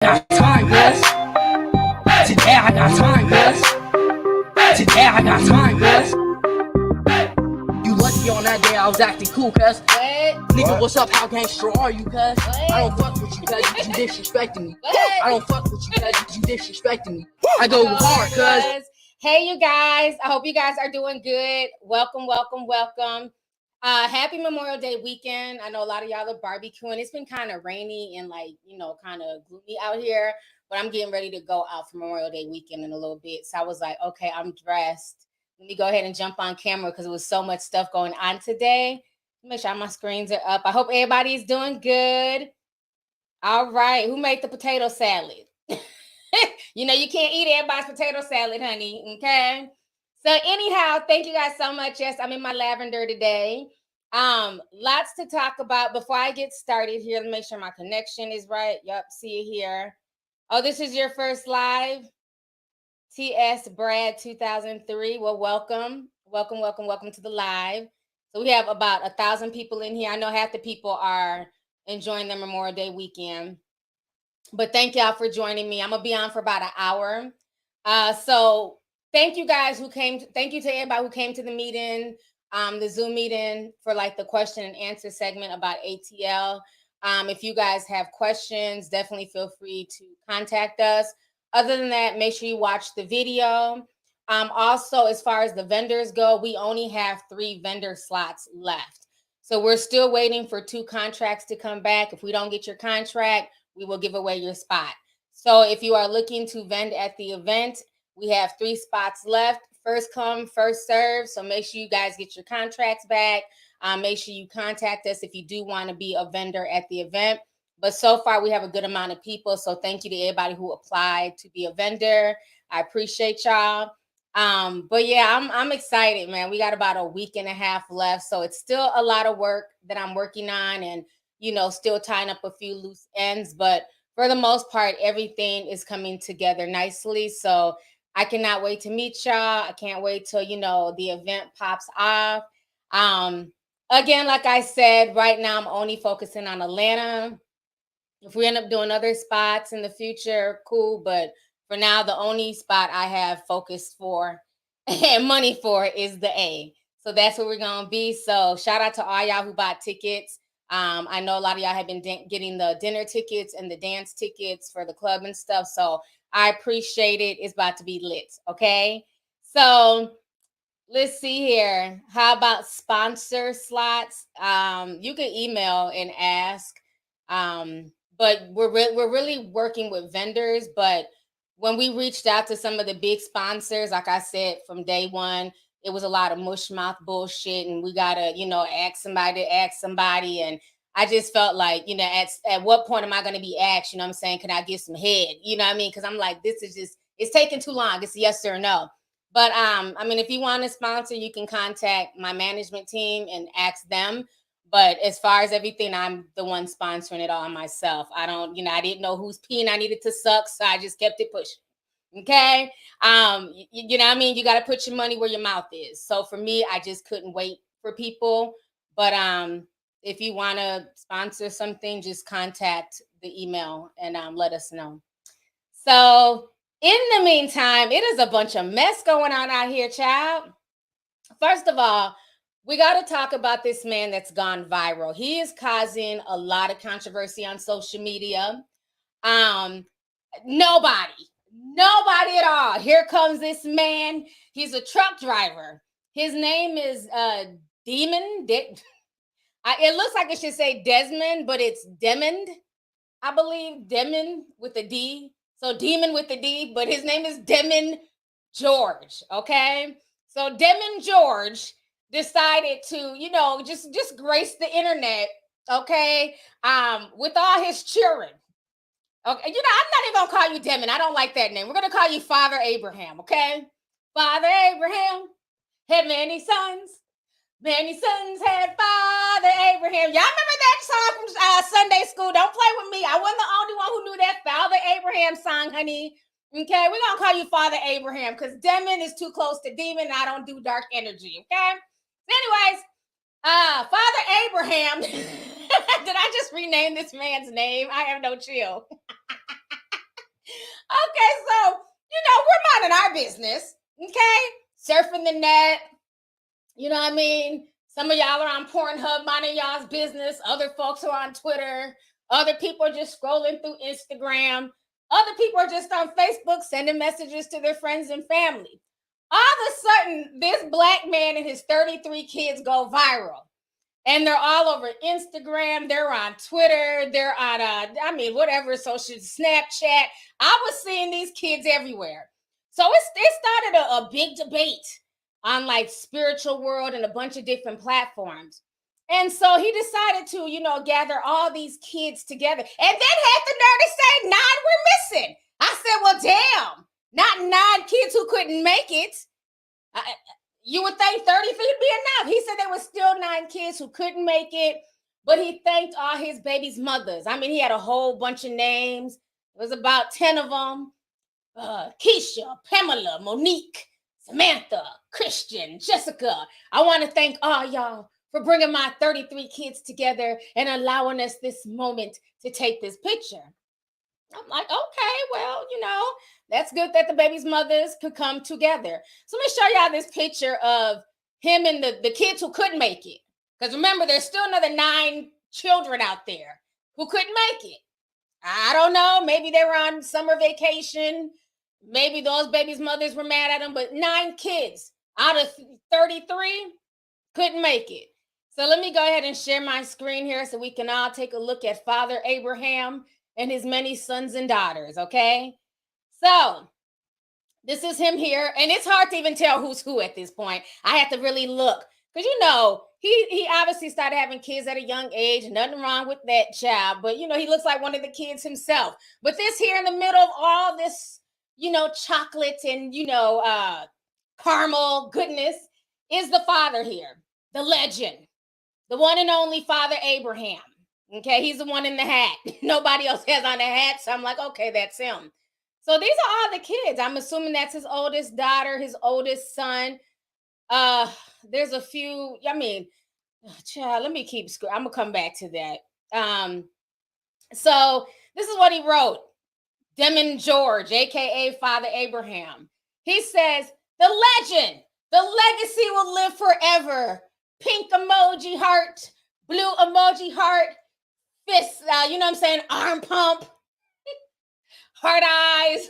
got time, cuz. Today I got time, cuz. Today I got time, cuz. You lucky on that day I was acting cool, cuz. Nigga, what's up? How gangster are you, cuz? I don't fuck with you, cuz. You disrespecting me. I don't fuck with you, cuz. You disrespecting me. I go hard, cuz. Hey, you guys. I hope you guys are doing good. Welcome. Happy Memorial Day weekend. I know a lot of y'all are barbecuing. It's been kind of rainy and kind of gloomy out here, but I'm getting ready to go out for Memorial Day weekend in a little bit. So I was like, okay, I'm dressed. Let me go ahead and jump on camera because there was so much stuff going on today. Make sure my screens are up. I hope everybody's doing good. All right. Who made the potato salad? You can't eat everybody's potato salad, honey. Okay. So anyhow, thank you guys so much. Yes, I'm in my lavender today. Lots to talk about. Before I get started here, let me make sure my connection is right. Yep, see it here. Oh, this is your first live? TS Brad 2003. Well, welcome to the live. So we have about 1,000 people in here. I know half the people are enjoying their Memorial Day weekend. But thank y'all for joining me. I'm going to be on for about an hour. So thank you guys who came. Thank you to everybody who came to the meeting, the Zoom meeting for the question and answer segment about ATL. If you guys have questions, definitely feel free to contact us. Other than that, make sure you watch the video. Also, as far as the vendors go, we only have 3 vendor slots left. So we're still waiting for 2 contracts to come back. If we don't get your contract, we will give away your spot. So if you are looking to vend at the event, we have 3 spots left. First come, first serve. So make sure you guys get your contracts back. Make sure you contact us if you do want to be a vendor at the event. But so far, we have a good amount of people. So thank you to everybody who applied to be a vendor. I appreciate y'all. But yeah, I'm excited, man. We got about a week and a half left. So it's still a lot of work that I'm working on and still tying up a few loose ends, but for the most part, everything is coming together nicely. So I cannot wait to meet y'all. I can't wait till, the event pops off. Again, like I said, right now I'm only focusing on Atlanta. If we end up doing other spots in the future, cool. But for now, the only spot I have focused for and money for is the A. So that's where we're going to be. So shout out to all y'all who bought tickets. I know a lot of y'all have been getting the dinner tickets and the dance tickets for the club and stuff. So I appreciate it. It's about to be lit. Okay. So let's see here. How about sponsor slots? You can email and ask. But we're really working with vendors. But when we reached out to some of the big sponsors, like I said, from day one, it was a lot of mush mouth bullshit, and we gotta, ask somebody. And I just felt like, at what point am I gonna be asked? You know what I'm saying? Can I get some head? You know what I mean? Because I'm like, this is just, it's taking too long. It's yes or no. But if you want to sponsor, you can contact my management team and ask them. But as far as everything, I'm the one sponsoring it all myself. I don't, I didn't know whose peen I needed to suck, so I just kept it pushing. Okay. You know what I mean? You got to put your money where your mouth is. So for me, I just couldn't wait for people. But if you want to sponsor something, just contact the email and let us know. So in the meantime, it is a bunch of mess going on out here, child. First of all, we got to talk about this man that's gone viral. He is causing a lot of controversy on social media. Nobody at all. Here comes this man. He's a truck driver. His name is Demon. It looks like it should say Desmond, but it's Demond. I believe Demon with a D. So Demon with the D, but his name is Demon George. Okay. So Demon George decided to, just grace the internet, okay, with all his children. Okay, I'm not even gonna call you Demon. I don't like that name. We're gonna call you Father Abraham, okay? Father Abraham had many sons. Many sons had Father Abraham. Y'all remember that song from Sunday school? Don't play with me. I wasn't the only one who knew that Father Abraham song, honey. Okay, we're gonna call you Father Abraham because Demon is too close to demon. I don't do dark energy. Okay. Anyways, Father Abraham. Did I just rename this man's name? I have no chill. Okay, so we're minding our business, okay? Surfing the net, you know what I mean? Some of y'all are on Pornhub minding y'all's business. Other folks are on Twitter. Other people are just scrolling through Instagram. Other people are just on Facebook sending messages to their friends and family. All of a sudden, this black man and his 33 kids go viral. And they're all over Instagram. They're on Twitter. They're on, whatever, social, Snapchat. I was seeing these kids everywhere. So it started a big debate on like Spiritual World and a bunch of different platforms. And so he decided to, gather all these kids together and then had the nerve to say 9 were missing. I said, well, damn, not 9 kids who couldn't make it. You would think 33 would be enough. He said there were still 9 kids who couldn't make it, but he thanked all his babies' mothers. I mean, he had a whole bunch of names. It was about 10 of them. Keisha, Pamela, Mo'Nique, Samantha, Christian, Jessica. I want to thank all y'all for bringing my 33 kids together and allowing us this moment to take this picture. I'm like, okay, well, that's good that the baby's mothers could come together. So let me show y'all this picture of him and the kids who couldn't make it. Because remember, there's still another 9 children out there who couldn't make it. I don't know. Maybe they were on summer vacation. Maybe those babies' mothers were mad at them. But 9 kids out of 33 couldn't make it. So let me go ahead and share my screen here so we can all take a look at Father Abraham and his many sons and daughters, okay? So this is him here, and it's hard to even tell who's who at this point. I have to really look, because he obviously started having kids at a young age. Nothing wrong with that child, but he looks like one of the kids himself. But this here in the middle of all this, chocolate and caramel goodness is the father here, the legend, the one and only Father Abraham. Okay, he's the one in the hat. Nobody else has on a hat, so I'm like, okay, that's him. So these are all the kids. I'm assuming that's his oldest daughter, his oldest son. There's a few. Child, let me keep. I'm gonna come back to that. So this is what he wrote. Demon George, aka Father Abraham. He says, "The legend, the legacy will live forever. Pink emoji heart, blue emoji heart." Fist, arm pump, heart eyes.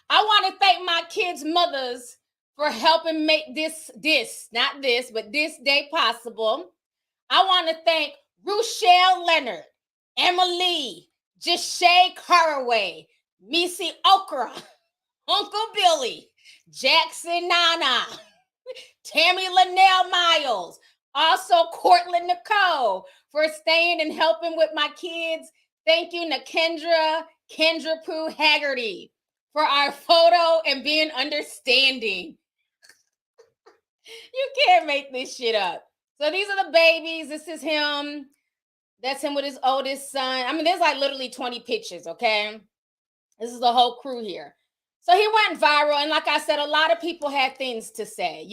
I want to thank my kids' mothers for helping make this day possible. I want to thank Rochelle Leonard, Emily, Jashay Caraway, Missy Okra, Uncle Billy, Jackson Nana, Tammy Linnell Miles, also Cortland Nicole for staying and helping with my kids. Thank you, Kendra Pooh Haggerty, for our photo and being understanding. You can't make this shit up. So these are the babies. This is him. That's him with his oldest son. I mean, there's like literally 20 pictures, okay? This is the whole crew here. So he went viral. And like I said, a lot of people had things to say.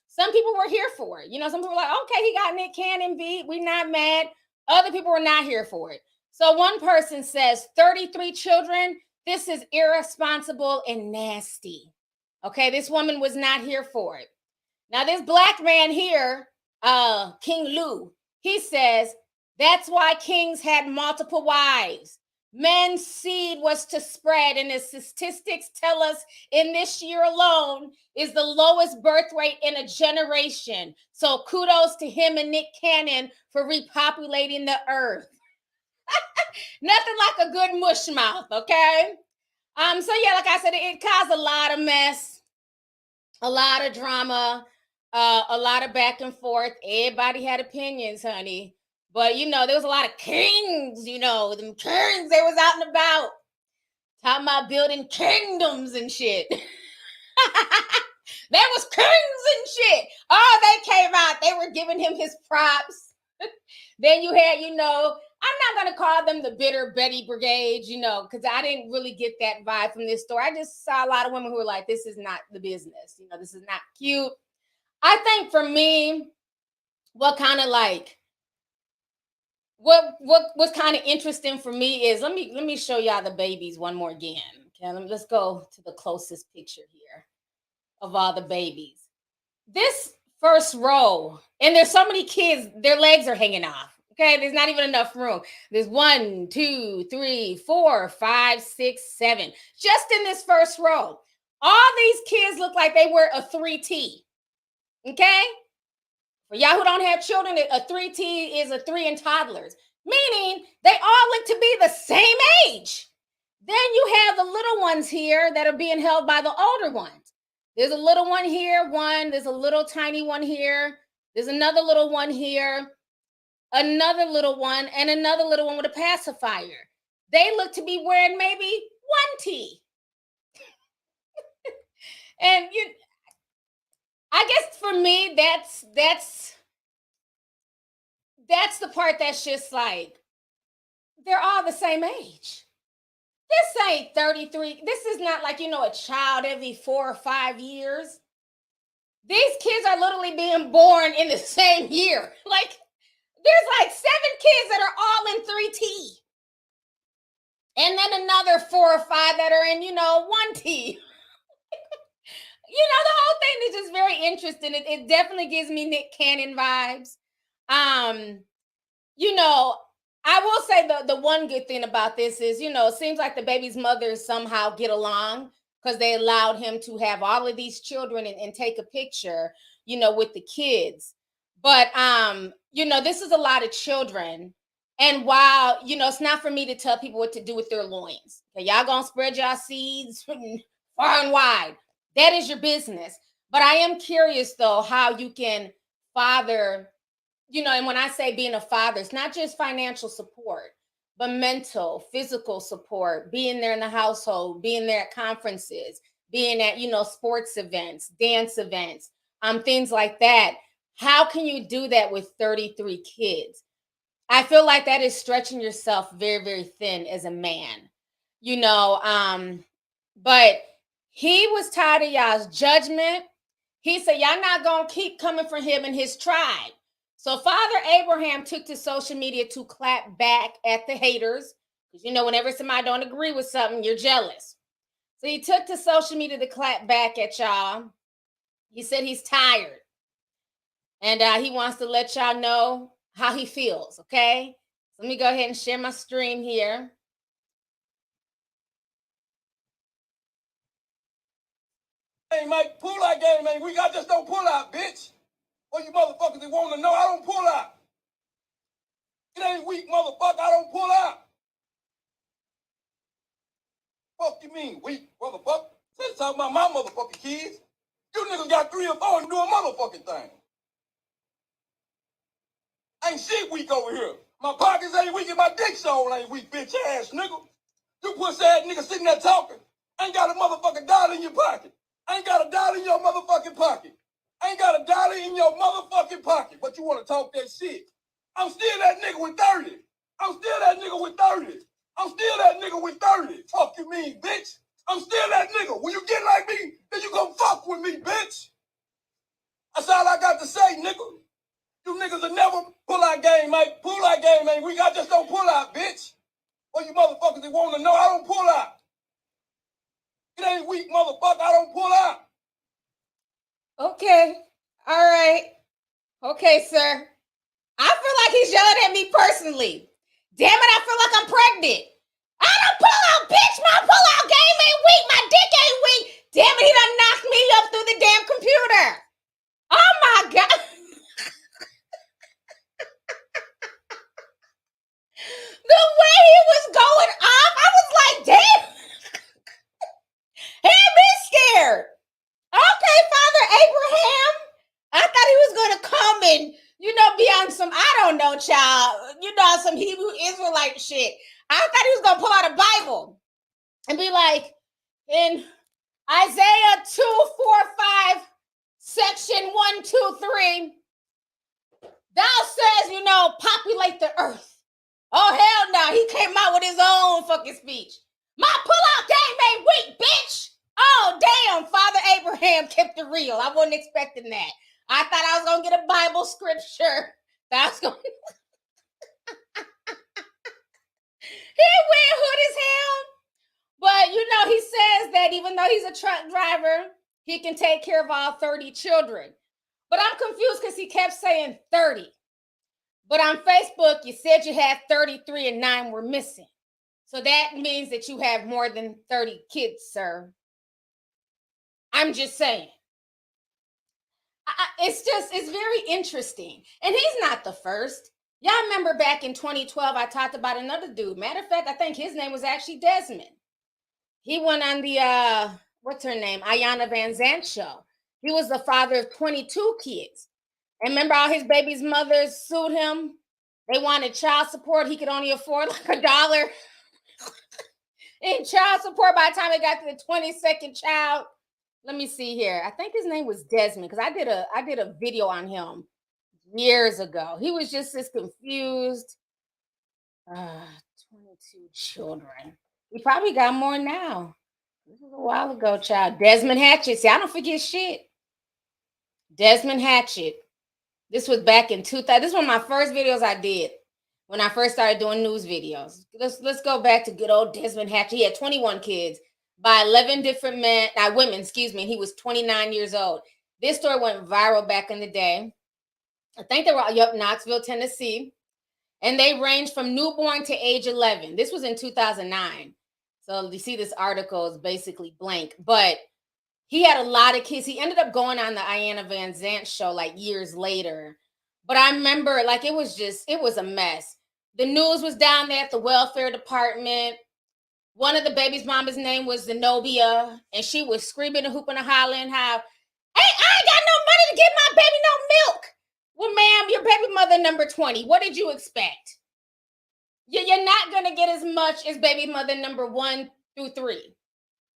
Some people were here for it. Some people were like, okay, he got Nick Cannon beat. We're not mad. Other people were not here for it. So one person says, 33 children, this is irresponsible and nasty. Okay, this woman was not here for it. Now, this black man here, King Lou, he says, that's why kings had multiple wives. Men's seed was to spread, and the statistics tell us in this year alone is the lowest birth rate in a generation. So kudos to him and Nick Cannon for repopulating the earth. Nothing like a good mush mouth, okay? So yeah, like I said, it caused a lot of mess, a lot of drama, a lot of back and forth. Everybody had opinions, honey. But, there was a lot of kings, them kings, they was out and about. Talking about building kingdoms and shit. There was kings and shit. Oh, they came out. They were giving him his props. Then you had, I'm not going to call them the bitter Betty Brigade, because I didn't really get that vibe from this story. I just saw a lot of women who were like, this is not the business. This is not cute. I think for me, what kind of what was kind of interesting for me is let me show y'all the babies one more again. Okay, let's go to the closest picture here of all the babies. This first row, and there's so many kids, their legs are hanging off. Okay, there's not even enough room. There's 1, 2, 3, 4, 5, 6, 7. Just in this first row. All these kids look like they wear a 3T. Okay? For y'all who don't have children, a 3T is a 3 in toddlers, meaning they all look to be the same age. Then you have the little ones here that are being held by the older ones. There's a little one here, there's a little tiny one here. There's another little one here, another little one, and another little one with a pacifier. They look to be wearing maybe 1T. And I guess for me, that's the part that's just like, they're all the same age. This ain't 33. This is not like, a child every 4 or 5 years. These kids are literally being born in the same year. Like, there's like 7 kids that are all in 3T. And then another 4 or 5 that are in, 1T. The whole thing is just very interesting. It definitely gives me Nick Cannon vibes. I will say the one good thing about this is, it seems like the baby's mothers somehow get along because they allowed him to have all of these children and take a picture, with the kids. But, this is a lot of children. And while, it's not for me to tell people what to do with their loins. Okay, y'all gonna spread y'all seeds far and wide. That is your business. But I am curious, though, how you can father, and when I say being a father, it's not just financial support, but mental, physical support, being there in the household, being there at conferences, being at, sports events, dance events, things like that. How can you do that with 33 kids? I feel like that is stretching yourself very, very thin as a man, but he was tired of y'all's judgment. He said, y'all not going to keep coming for him and his tribe. So Father Abraham took to social media to clap back at the haters. Because, whenever somebody don't agree with something, you're jealous. So he took to social media to clap back at y'all. He said he's tired. And he wants to let y'all know how he feels, okay? So let me go ahead and share my stream here. Hey, Mike, pull out game, man. I just don't pull out, bitch. Or you motherfuckers that want to know, I don't pull out. It ain't weak, motherfucker, I don't pull out. Fuck you mean, weak, motherfucker? Let's talk about my motherfucking kids. You niggas got 3 or 4 and do a motherfucking thing. Ain't shit weak over here. My pockets ain't weak and my dick soul ain't weak, bitch ass nigga. You pussy ass nigga sitting there talking. Ain't got a motherfucking dollar in your pocket. Ain't got a dollar in your motherfucking pocket. Ain't got a dollar in your motherfucking pocket. But you want to talk that shit. I'm still that nigga with 30. I'm still that nigga with 30. I'm still that nigga with 30. Fuck you mean, bitch. I'm still that nigga. When you get like me, then you gon' fuck with me, bitch. That's all I got to say, nigga. You niggas will never pull out game, mate. Pull out game, man. I just don't pull out, bitch. Or you motherfuckers that want to know, I don't pull out. It ain't weak, motherfucker. I don't pull out. Okay. All right. Okay, sir. I feel like he's yelling at me personally. Damn it, I feel like I'm pregnant. I don't pull out, bitch. My pull-out game ain't weak. My dick ain't weak. Damn it, he done knocked me up through the damn computer. Oh, my God. The way he was going off, I was like, damn. He had me scared. Okay, Father Abraham. I thought he was going to come and, be on some, I don't know, child, some Hebrew Israelite shit. I thought he was going to pull out a Bible and be like, in Isaiah 2:4-5, section 1, 2, 3, thou says, populate the earth. Oh, hell no. He came out with his own fucking speech. My pull-out game ain't weak, bitch. Oh, damn. Father Abraham kept it real. I wasn't expecting that. I thought I was going to get a Bible scripture. That was going went hood as hell. But, you know, he says that even though he's a truck driver, he can take care of all 30 children. But I'm confused because he kept saying 30. But on Facebook, you said you had 33 and 9 were missing. So that means that you have more than 30 kids, sir. I'm just saying. It's very interesting. And he's not the first. Y'all remember back in 2012, I talked about another dude. Matter of fact, I think his name was actually Desmond. He went on the, what's her name? Ayanna Van Zandt show. He was the father of 22 kids. And remember all his baby's mothers sued him? They wanted child support. He could only afford like $1 in child support by the time he got to the 22nd child. Let me see here. I think his name was Desmond because I did a video on him years ago. He was just as confused. 22 children. He probably got more now. This was a while ago, child. Desmond Hatchett. See, I don't forget shit. Desmond Hatchett. This was back in 2000. This is one of my first videos I did when I first started doing news videos. Let's go back to good old Desmond Hatchett. He had 21 kids by 11 different women, excuse me. He was 29 years old. This story went viral back in the day. I think they were up Knoxville, Tennessee. And they ranged from newborn to age 11. This was in 2009. So you see this article is basically blank. But he had a lot of kids. He ended up going on the Ayanna Van Zandt show like years later. But I remember like it was a mess. The news was down there at the welfare department. One of the baby's mama's name was Zenobia. And she was screaming and hooping and hollering how, hey, I ain't got no money to give my baby no milk. Well, ma'am, your baby mother number 20. What did you expect? You're not going to get as much as baby mother number 1 through 3.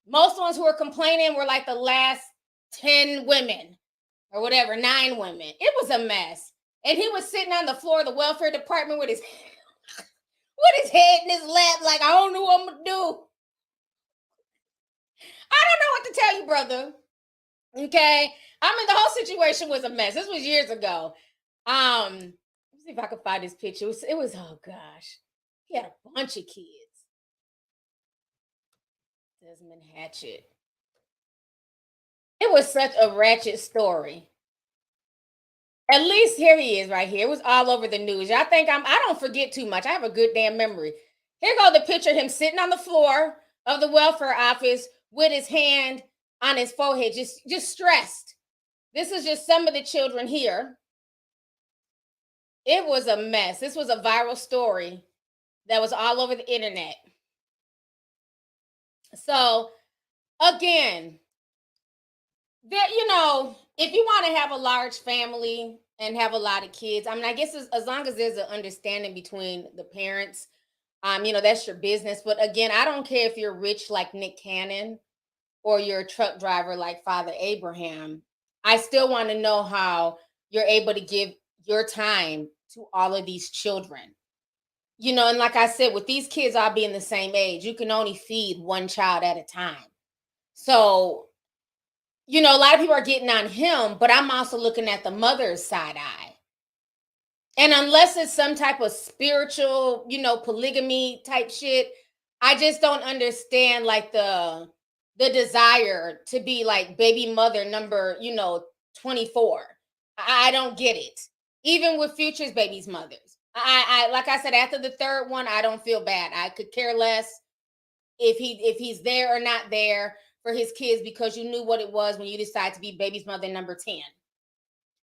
Most ones who were complaining were like the last 10 women or whatever, 9 women. It was a mess. And he was sitting on the floor of the welfare department with his head in his lap like, I don't know what I'm going to do. I don't know what to tell you, brother. Okay? I mean, the whole situation was a mess. This was years ago. Let's see if I can find this picture. It was oh gosh. He had a bunch of kids. Desmond Hatchett. It was such a ratchet story. At least here he is right here. It was all over the news. Y'all think I don't forget too much. I have a good damn memory. Here go the picture of him sitting on the floor of the welfare office with his hand on his forehead, just stressed. This is just some of the children here. It was a mess. This was a viral story that was all over the internet. So, again, that if you want to have a large family and have a lot of kids, I mean, I guess as long as there's an understanding between the parents, that's your business. But again, I don't care if you're rich like Nick Cannon or you're a truck driver like Father Abraham. I still want to know how you're able to give your time to all of these children. And like I said, with these kids all being the same age, you can only feed one child at a time. So, a lot of people are getting on him, but I'm also looking at the mother's side eye. And unless it's some type of spiritual, polygamy type shit, I just don't understand like the desire to be like baby mother number, 24. I don't get it. Even with Future's baby's mothers. I like I said, after the third one, I don't feel bad. I could care less if he's there or not there for his kids because you knew what it was when you decided to be baby's mother number 10.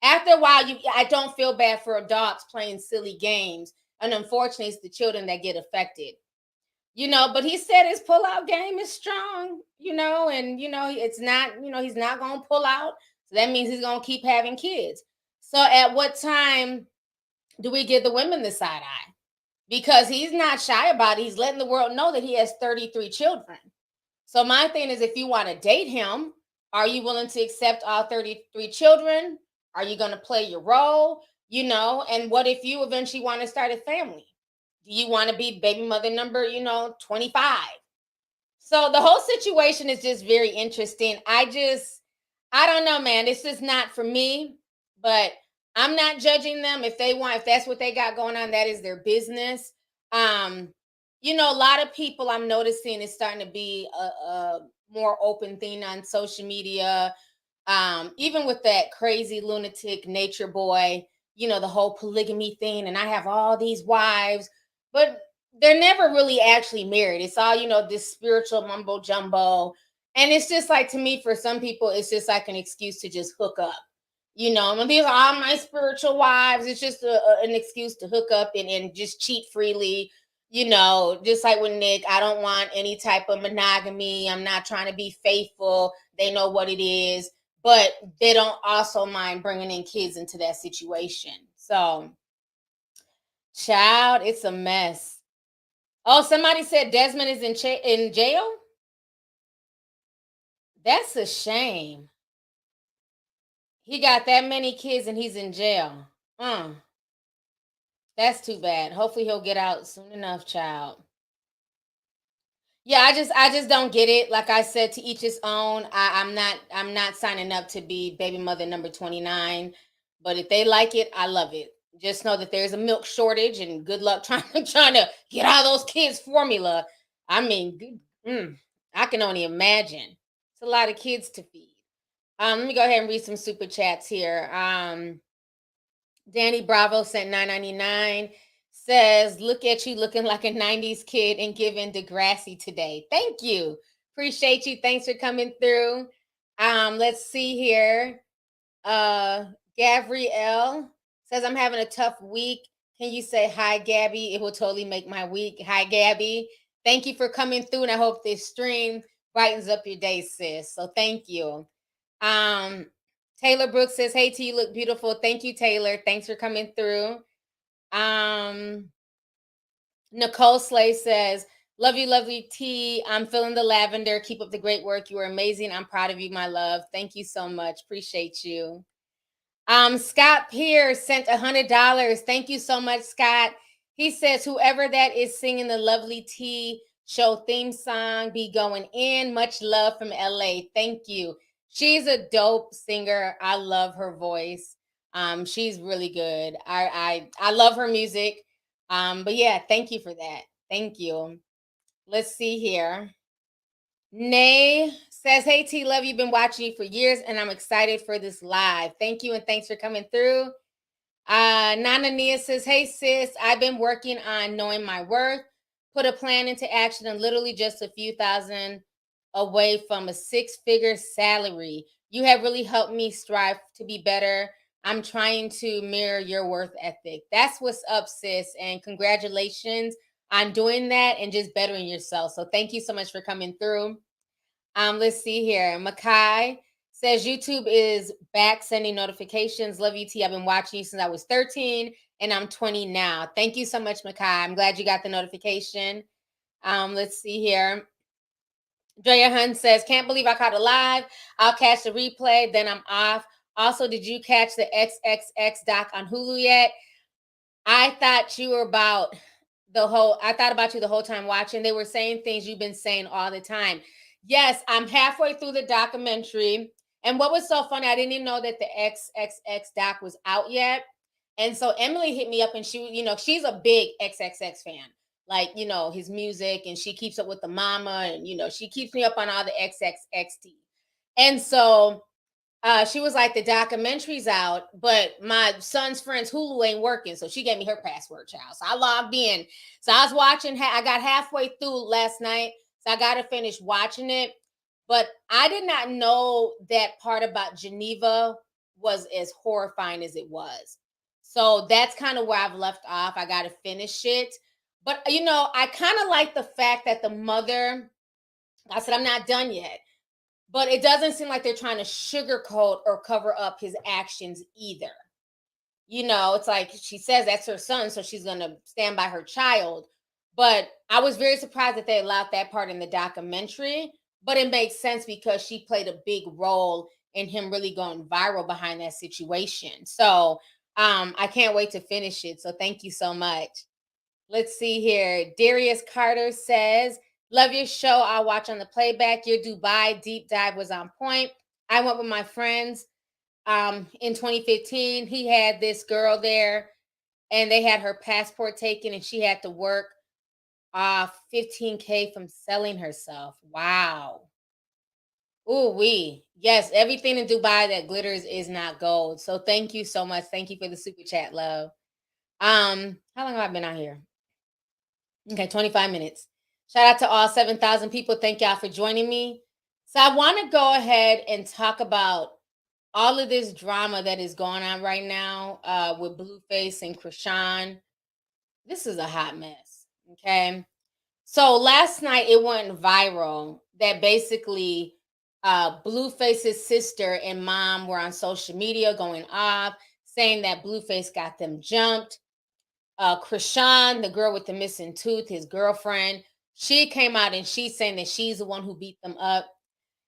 After a while, I don't feel bad for adults playing silly games. And unfortunately, it's the children that get affected. But he said his pullout game is strong, and, it's not, he's not going to pull out. So that means he's going to keep having kids. So at what time do we give the women the side eye? Because he's not shy about it. He's letting the world know that he has 33 children. So my thing is, if you want to date him, are you willing to accept all 33 children? Are you going to play your role? And what if you eventually want to start a family? Do you want to be baby mother number, 25? So the whole situation is just very interesting. I don't know, man. This is not for me, but I'm not judging them. If that's what they got going on, that is their business. you know, a lot of people I'm noticing is starting to be a more open thing on social media. Even with that crazy lunatic nature boy, you know, the whole polygamy thing, and I have all these wives, but they're never really actually married. It's all, you know, this spiritual mumbo jumbo. And it's just like, to me, for some people, it's just like an excuse to just hook up. You know, and these are all my spiritual wives. It's just an excuse to hook up and just cheat freely. You know, just like with Nick, I don't want any type of monogamy. I'm not trying to be faithful. They know what it is, but they don't also mind bringing in kids into that situation. So, child, it's a mess. Oh, somebody said Desmond is in jail. That's a shame. He got that many kids and he's in jail. That's too bad. Hopefully he'll get out soon enough, child. Yeah, I just don't get it. Like I said, to each his own. I'm not signing up to be baby mother number 29. But if they like it, I love it. Just know that there's a milk shortage, and good luck trying to get all those kids formula. I mean, I can only imagine. It's a lot of kids to feed. Let me go ahead and read some super chats here. Danny Bravo sent $9.99. Says, look at you looking like a 90s kid and giving Degrassi today. Thank you. Appreciate you. Thanks for coming through. Let's see here. Gabrielle says, I'm having a tough week. Can you say hi, Gabby? It will totally make my week. Hi, Gabby. Thank you for coming through, and I hope this stream brightens up your day, sis. So thank you. Taylor Brooks says, hey, T, you look beautiful. Thank you, Taylor. Thanks for coming through. Nicole Slay says, love you, lovely T. I'm feeling the lavender. Keep up the great work. You are amazing. I'm proud of you, my love. Thank you so much. Appreciate you. Scott Pierce sent $100. Thank you so much, Scott. He says, whoever that is singing the Lovelyti show theme song, be going in. Much love from LA. Thank you. She's a dope singer. I love her voice. She's really good. I love her music. But yeah, thank you for that. Thank you. Let's see here. Nay says, hey T, love you. Been watching you for years and I'm excited for this live. Thank you and thanks for coming through. Nana Nia says, hey sis, I've been working on knowing my worth, put a plan into action and literally just a few thousand away from a 6-figure salary. You have really helped me strive to be better. I'm trying to mirror your worth ethic. That's what's up, sis. And congratulations on doing that and just bettering yourself. So thank you so much for coming through. Let's see here. Makai says YouTube is back sending notifications. Love you, T. I've been watching you since I was 13 and I'm 20 now. Thank you so much, Makai. I'm glad you got the notification. Let's see here. Drea Hunt says, can't believe I caught it live. I'll catch the replay, then I'm off. Also, did you catch the XXX doc on Hulu yet? I thought you were about I thought about you the whole time watching. They were saying things you've been saying all the time. Yes, I'm halfway through the documentary. And what was so funny, I didn't even know that the XXX doc was out yet. And so Emily hit me up and she, you know, she's a big XXX fan. Like, you know, his music, and she keeps up with the mama, and, you know, she keeps me up on all the XXXT. And so she was like, the documentary's out, but my son's friend's Hulu ain't working. So she gave me her password, child. So I logged in. So I was watching, I got halfway through last night. So I got to finish watching it. But I did not know that part about Geneva was as horrifying as it was. So that's kind of where I've left off. I got to finish it. But, you know, I kind of like the fact that the mother, I said, I'm not done yet. But it doesn't seem like they're trying to sugarcoat or cover up his actions either. You know, it's like she says that's her son, so she's going to stand by her child. But I was very surprised that they allowed that part in the documentary. But it makes sense because she played a big role in him really going viral behind that situation. So I can't wait to finish it. So thank you so much. Let's see here. Darius Carter says, love your show. I'll watch on the playback. Your Dubai deep dive was on point. I went with my friends in 2015. He had this girl there and they had her passport taken and she had to work off 15K from selling herself. Wow. Ooh, yes, everything in Dubai that glitters is not gold. So thank you so much. Thank you for the super chat, love. How long have I been out here? Okay, 25 minutes. Shout out to all 7,000 people. Thank y'all for joining me. So I want to go ahead and talk about all of this drama that is going on right now with Blueface and Krishan. This is a hot mess, okay? So last night it went viral that basically Blueface's sister and mom were on social media going off, saying that Blueface got them jumped. Krishan, the girl with the missing tooth, his girlfriend, she came out and she's saying that she's the one who beat them up.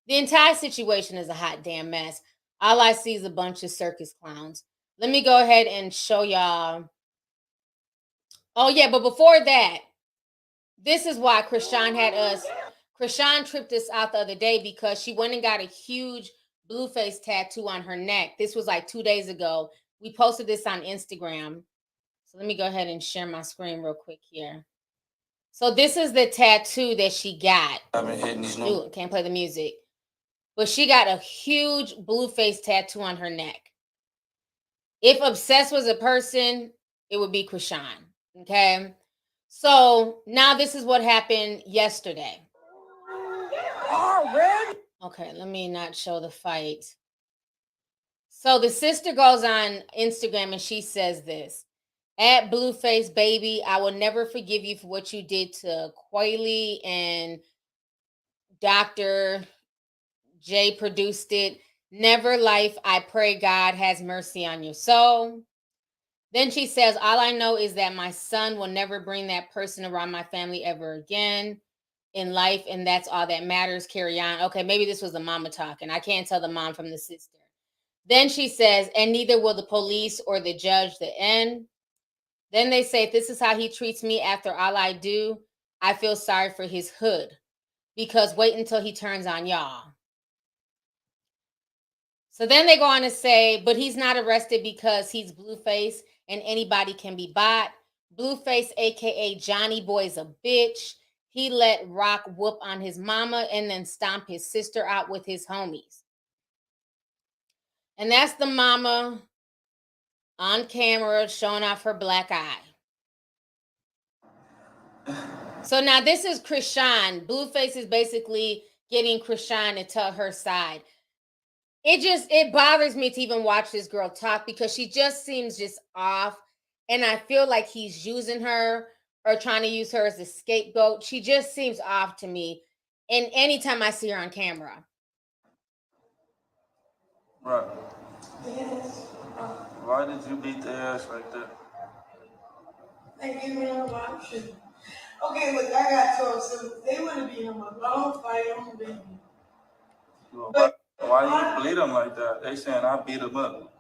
The entire situation is a hot damn mess. All I see is a bunch of circus clowns. Let me go ahead and show y'all. Oh yeah, but before that, this is why Krishan tripped us out the other day because she went and got a huge Blueface tattoo on her neck. This was like 2 days ago. We posted this on Instagram. So let me go ahead and share my screen real quick here. So this is the tattoo that she got. I've been hitting these new. Ooh, can't play the music. But she got a huge Blueface tattoo on her neck. If Obsessed was a person, it would be Krishan. Okay? So now this is what happened yesterday. Already? Okay, let me not show the fight. So the sister goes on Instagram and she says this. At Blueface, baby, I will never forgive you for what you did to Quayle and Dr. J produced it. Never life. I pray God has mercy on your soul. Then she says, all I know is that my son will never bring that person around my family ever again in life. And that's all that matters. Carry on. Okay, maybe this was the mama talking. I can't tell the mom from the sister. Then she says, and neither will the police or the judge the end. Then they say, if this is how he treats me after all I do, I feel sorry for his hood. Because wait until he turns on y'all. So then they go on to say, but he's not arrested because he's Blueface and anybody can be bought. Blueface, a.k.a. Johnny Boy's a bitch. He let Rock whoop on his mama and then stomp his sister out with his homies. And that's the mama on camera showing off her black eye. So now this is Krishan. Blueface is basically getting Krishan to tell her side. It bothers me to even watch this girl talk because she just seems just off. And I feel like he's using her or trying to use her as a scapegoat. She just seems off to me. And anytime I see her on camera. Right. Yes. Why did you beat their ass like that? They gave me no option. Okay, look, I got told, so they would have been on my long fight on baby. Well, why you bleed them like that? They saying I beat them up.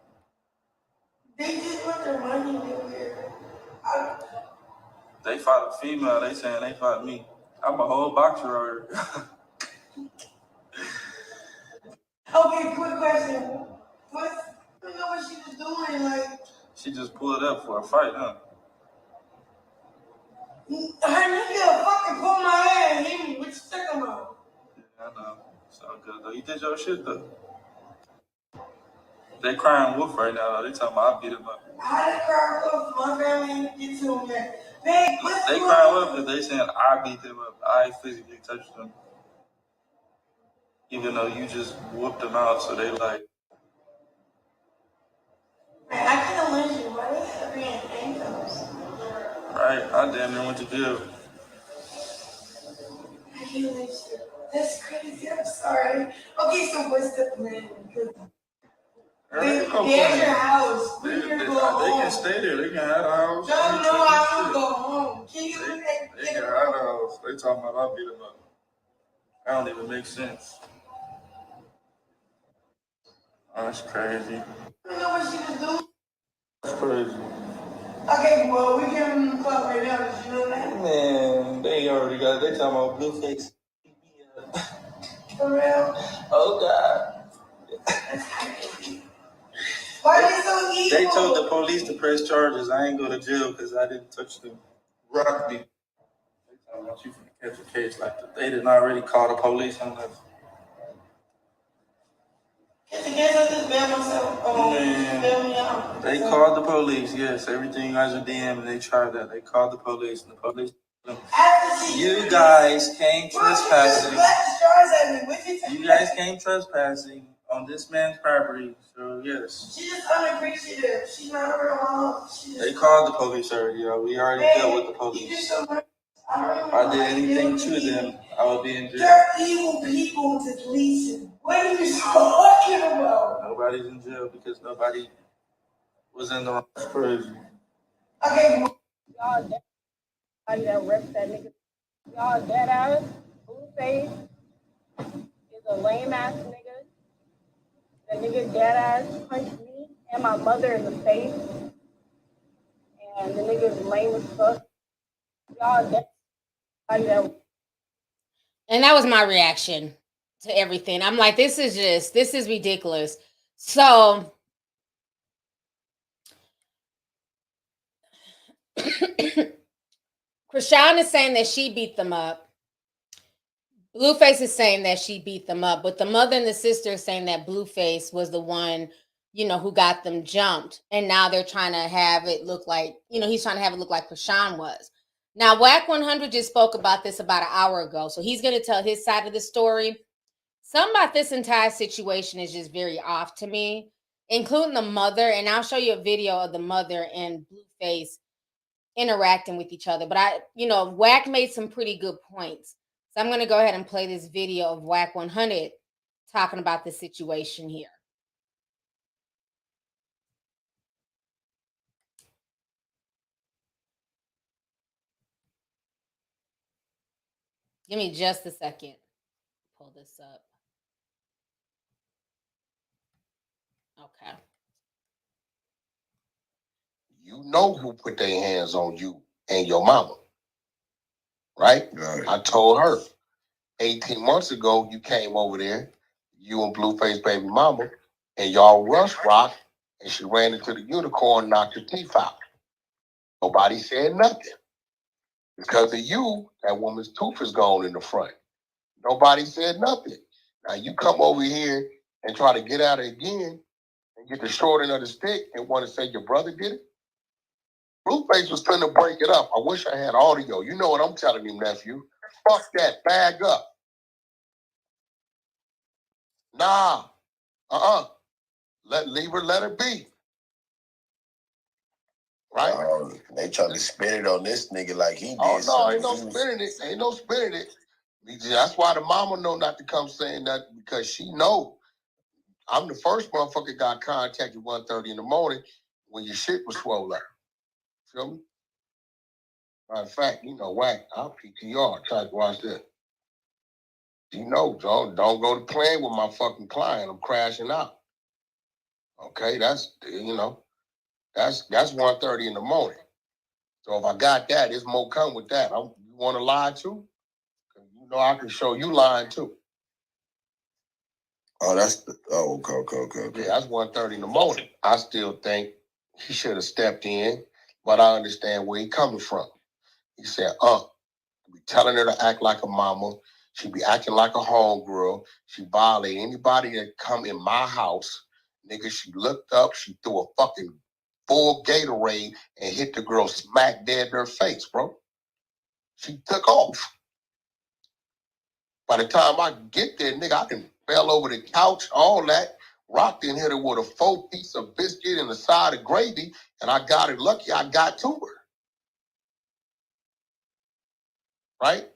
They just want their money there. They fought a female, they saying they fought me. I'm a whole boxer over here. Okay, quick question. You know what she was doing, like... She just pulled up for a fight, huh? Her nigga fucking pulled my hair and hit me. What you talking about? Yeah, I know. It's all good, though. You did your shit, though. They crying wolf right now, though. They talking about I beat him up. I didn't cry wolf. My family didn't get to him yet. They crying wolf because they saying I beat them up. I physically touched them. Even though you just whooped them out, so they like... Man, I can't lose you. Why are they having ankles? Right, I damn near went to jail. I can't lose you. That's crazy. I'm sorry. Okay, so what's the plan? There's your house. They can stay there. They can have a house. No, I want to go home. Can you they can have a house. They talking about I beat them up. That don't even make sense. Oh, that's crazy. You know what she was doing? That's crazy. Okay, well, we give them the club right now. Did you know that? Man, they already got it. They talking about Blueface. For real? Oh, God. That's crazy. Why are they so evil? They told the police to press charges. I ain't go to jail because I didn't touch them. Rock me. thought you finna catch a case like that. They didn't already call the police on us. They called the police, yes. Everything as a DM, and they tried that. They called the police, and the police. You guys came trespassing. You guys came trespassing on this man's property, so yes. She's just unappreciative. She's not her mom. They called the police already, y'all. We already dealt with the police. If I did anything to them, I would be in jail. They're evil people to police him. What are you talking about? Nobody's in jail because nobody was in the wrong person. Okay. Y'all that reps that nigga. Y'all dead ass, Blueface is a lame ass nigga. The nigga dead ass punched me and my mother in the face. And the nigga is lame as fuck. Y'all dead ass. And that was my reaction to everything. I'm like, this is ridiculous. So Krishan is saying that she beat them up. Blueface is saying that she beat them up, but the mother and the sister are saying that Blueface was the one, who got them jumped. And now they're trying to have it look like, he's trying to have it look like Krishan was. Now, Whack 100 just spoke about this about an hour ago. So he's going to tell his side of the story. Something about this entire situation is just very off to me, including the mother. And I'll show you a video of the mother and Blueface interacting with each other. But Whack made some pretty good points. So I'm going to go ahead and play this video of Whack 100 talking about the situation here. Give me just a second. Pull this up. Okay. You know who put their hands on you and your mama, right? I told her 18 months ago you came over there, you and Blueface baby mama, and y'all rushed Rock, and she ran into the unicorn, knocked her teeth out. Nobody said nothing. Because of you, that woman's tooth is gone in the front. Nobody said nothing. Now you come over here and try to get at it again and get the short end of the stick and want to say your brother did it. Blueface was trying to break it up. I wish I had audio. You know what I'm telling you, nephew. Fuck that. Bag up. Nah. Let her be. Right? They trying to spin it on this nigga like he did. Oh, no, ain't no spinning it. Ain't no spinning it. That's why the mama know not to come saying that, because she know. I'm the first motherfucker got contacted 1:30 in the morning when your shit was swollen up. Feel me? Matter of fact, Whack, I'll PTR. Try to watch that. Don't go to playing with my fucking client. I'm crashing out. Okay, that's 1:30 in the morning. So if I got that, it's more come with that. You want to lie too? I can show you lying too. Oh, okay. Yeah, that's 1:30 in the morning. I still think he should have stepped in, but I understand where he coming from. He said, be telling her to act like a mama. She be acting like a homegirl. She violate anybody that come in my house. Nigga, she looked up, she threw a fucking full Gatorade and hit the girl smack dead in her face, bro. She took off. By the time I get there, nigga, I can fell over the couch, all that. Rocked in hit her with a 4-piece of biscuit and a side of gravy, and I got her lucky I got to her. Right?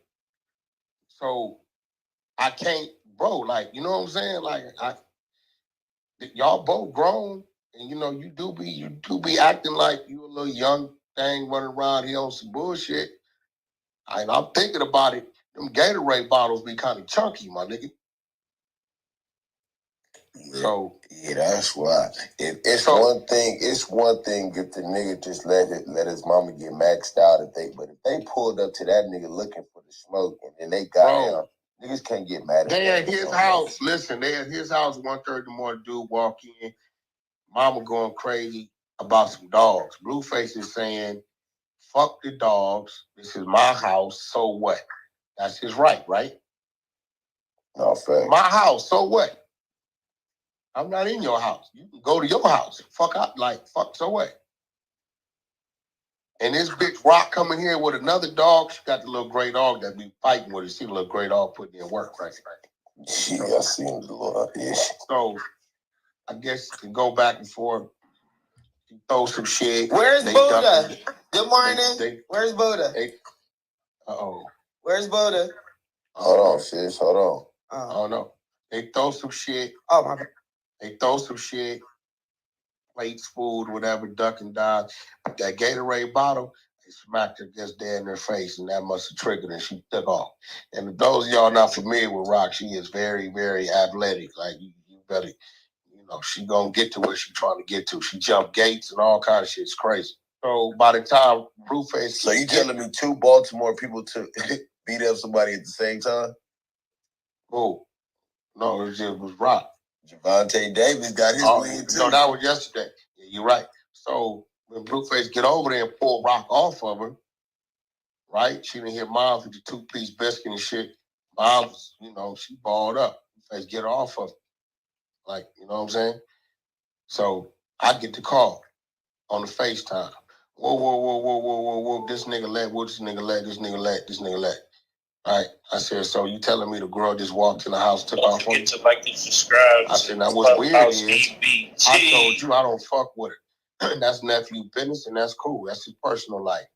So I can't, bro, like, you know what I'm saying? Like, y'all both grown, and you do be acting like you a little young thing running around here on some bullshit. And I'm thinking about it, them Gatorade bottles be kind of chunky, my nigga. So yeah, that's why. It's one thing if the nigga just let his mama get maxed out. But if they pulled up to that nigga looking for the smoke and then they got him, niggas can't get mad at they at his house. Listen, they at his house 1:30 in the morning. Dude walk in, mama going crazy about some dogs. Blueface is saying fuck the dogs. This is my house. So what? That's his right, right? No, fact. My house. So what? I'm not in your house. You can go to your house. Fuck out. Like, fuck, so what? And this bitch Rock coming here with another dog. She got the little gray dog that be fighting with her. See the little gray dog putting in work, right? Yeah, I seen the little ish. So I guess to go back and forth, throw some shit. Where's Buddha? Good morning. Where's Buddha? Uh-oh. Where's Buddha? Hold on, sis. Hold on. I don't know. They throw some shit. Oh, my bad. They throw some shit. Plates, food, whatever, duck and dive. But that Gatorade bottle, they smacked her just dead in her face, and that must have triggered her. She took off. And for those of y'all not familiar with Rock, she is very, very athletic. Like, you better, she gonna get to where she trying to get to. She jumped gates and all kind of shit. It's crazy. So by the time Blueface... So you telling me 2 Baltimore people to beat up somebody at the same time? Who? No, it was Rock. Javante Davis got his win too. No, that was yesterday. Yeah, you're right. So when Blueface get over there and pull Rock off of her, right? She didn't hit Miles with the 2-piece biscuit and shit. Miles, she balled up. Blueface get her off of her. Like, you know what I'm saying? So I get the call on the FaceTime. Whoa. This nigga let, this nigga let. All right. I said, so you telling me the girl just walked in the house, took off on you? To like and subscribe. I said, now what's weird is I told you I don't fuck with her. That's nephew business, and that's cool. That's his personal life.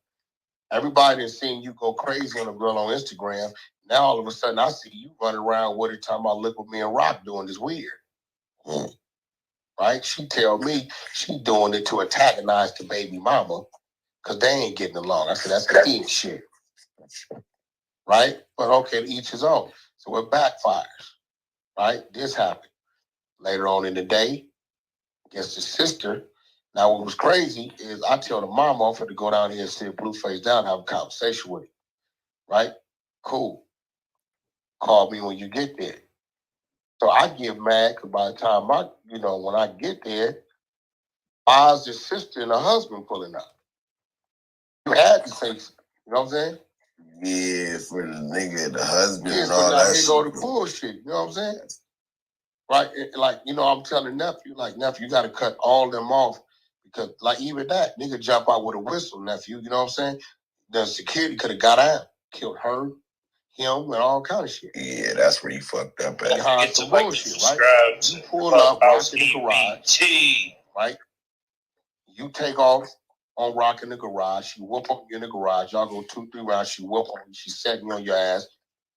Everybody that's seen you go crazy on a girl on Instagram. Now all of a sudden I see you running around with her talking about look what me and Rock doing is weird. Right? She tell me she doing it to antagonize the baby mama because they ain't getting along. I said, that's the kid shit. Right? But okay, to each his own. So it backfires. Right? This happened. Later on in the day, against the sister. Now what was crazy is I tell the mom off to go down here and sit Blueface down and have a conversation with him. Right? Cool. Call me when you get there. So I get mad because by the time when I get there, Oz's sister and her husband pulling up. You had to say something. You know what I'm saying? Yeah, for the nigga, the husband and all that shit. Go to bullshit. You know what I'm saying? Right? Like, I'm telling nephew, nephew, you got to cut all them off because, even that, nigga jump out with a whistle, nephew. You know what I'm saying? The security could have got out, killed her, him, and all kind of shit. Yeah, that's where you fucked up at. Behind some bullshit, right? You pull up, Rock in the garage, right? You take off on Rock in the garage. She whoop on you in the garage. Y'all go 2-3 rounds. She whoop on you. She setting on your ass.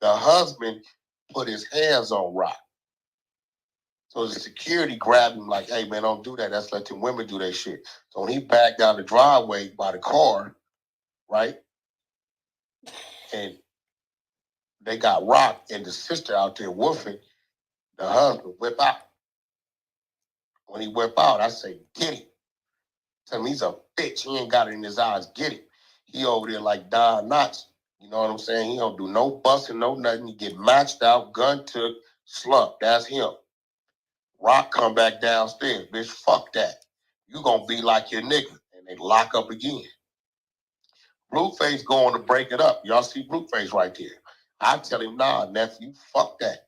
The husband put his hands on Rock. So the security grabbed him like, hey, man, don't do that. That's letting women do that shit. So when he backed down the driveway by the car, right? And they got Rock and the sister out there woofing, the husband whip out. When he whip out, I say, get him. Tell him he's a bitch. He ain't got it in his eyes. Get him. He over there like Don Knotts. You know what I'm saying? He don't do no busting, no nothing. He get matched out, gun took, slumped. That's him. Rock come back downstairs. Bitch, fuck that. You gonna be like your nigga. And they lock up again. Blueface going to break it up. Y'all see Blueface right there. I tell him, nah, nephew, fuck that.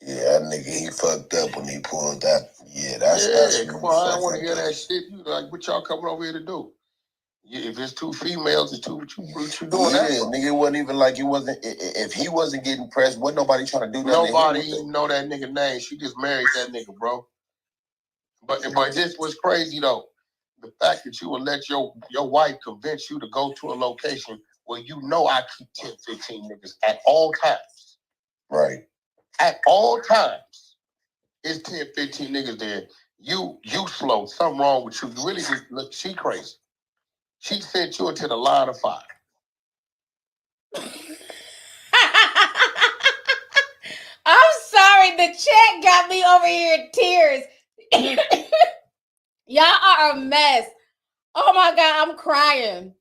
Yeah, that nigga, he fucked up when he pulled that. Yeah, that's come on, I don't want to hear that shit. You like, what y'all coming over here to do? Yeah, if it's 2 females, it's 2, what you doing that? Nigga, it wasn't even like it wasn't, if he wasn't getting pressed, wasn't nobody trying to do nothing. Nobody even know that nigga name. She just married that nigga, bro. But this was crazy, though. The fact that you would let your wife convince you to go to a location where I keep 10, 15 niggas at all times. Right. At all times. It's 10, 15 niggas there. You slow. Something wrong with you. You really just look, she crazy. She sent you into the line of fire. I'm sorry, the chat got me over here in tears. Y'all are a mess. Oh my God, I'm crying.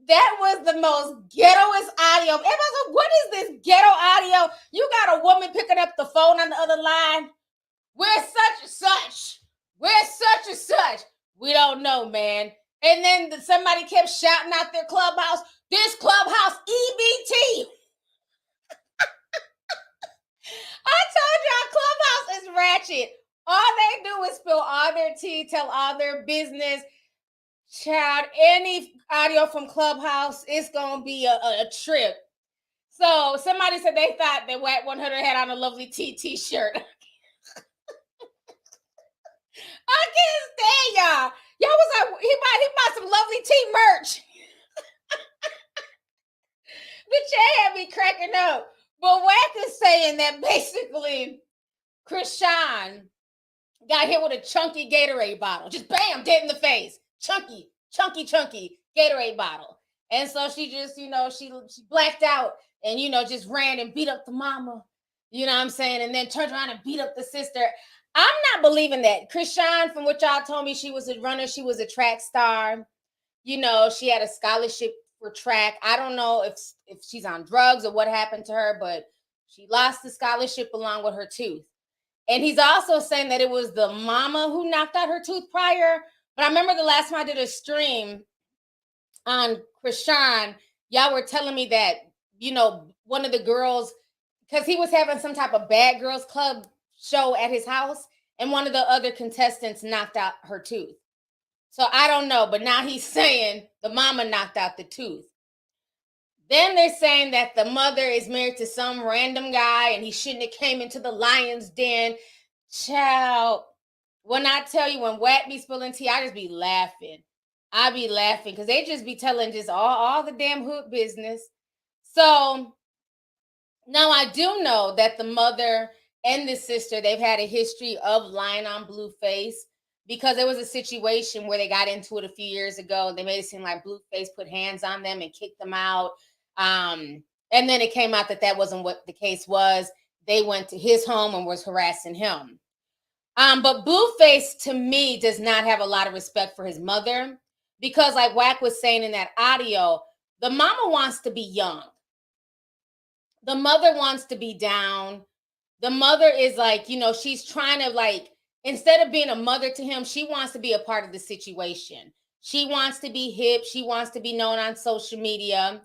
That was the most ghettoest audio. Everybody's like, what is this ghetto audio? You got a woman picking up the phone on the other line. We're such and such. We're such and such. We don't know, man. And then somebody kept shouting out their clubhouse, this clubhouse EBT. I told y'all, clubhouse is ratchet. All they do is spill all their tea, tell all their business. Child, any audio from Clubhouse, it's going to be a trip. So somebody said they thought that Wack 100 had on a Lovelyti t-shirt. I can't stand y'all. Y'all was like, he bought some Lovelyti merch. The chat had me cracking up. But Wack is saying that basically Krishan got hit with a chunky Gatorade bottle. Just bam, dead in the face. Chunky Gatorade bottle. And so she just, she blacked out and, just ran and beat up the mama. You know what I'm saying? And then turned around and beat up the sister. I'm not believing that. Krishan, from what y'all told me, she was a runner. She was a track star. She had a scholarship for track. I don't know if she's on drugs or what happened to her, but she lost the scholarship along with her tooth. And he's also saying that it was the mama who knocked out her tooth prior. But I remember the last time I did a stream on Krishan, y'all were telling me that, one of the girls, because he was having some type of Bad Girls Club show at his house, and one of the other contestants knocked out her tooth. So I don't know, but now he's saying the mama knocked out the tooth. Then they're saying that the mother is married to some random guy and he shouldn't have came into the lion's den. Child, when I tell you, when Wack be spilling tea, I just be laughing. I be laughing because they just be telling just all the damn hood business. So now I do know that the mother and the sister, they've had a history of lying on Blueface, because there was a situation where they got into it a few years ago. They made it seem like Blueface put hands on them and kicked them out. And then it came out that wasn't what the case was. They went to his home and was harassing him. But Blueface, to me, does not have a lot of respect for his mother, because like Wack was saying in that audio, the mama wants to be young. The mother wants to be down. The mother is like, she's trying to instead of being a mother to him, she wants to be a part of the situation. She wants to be hip. She wants to be known on social media.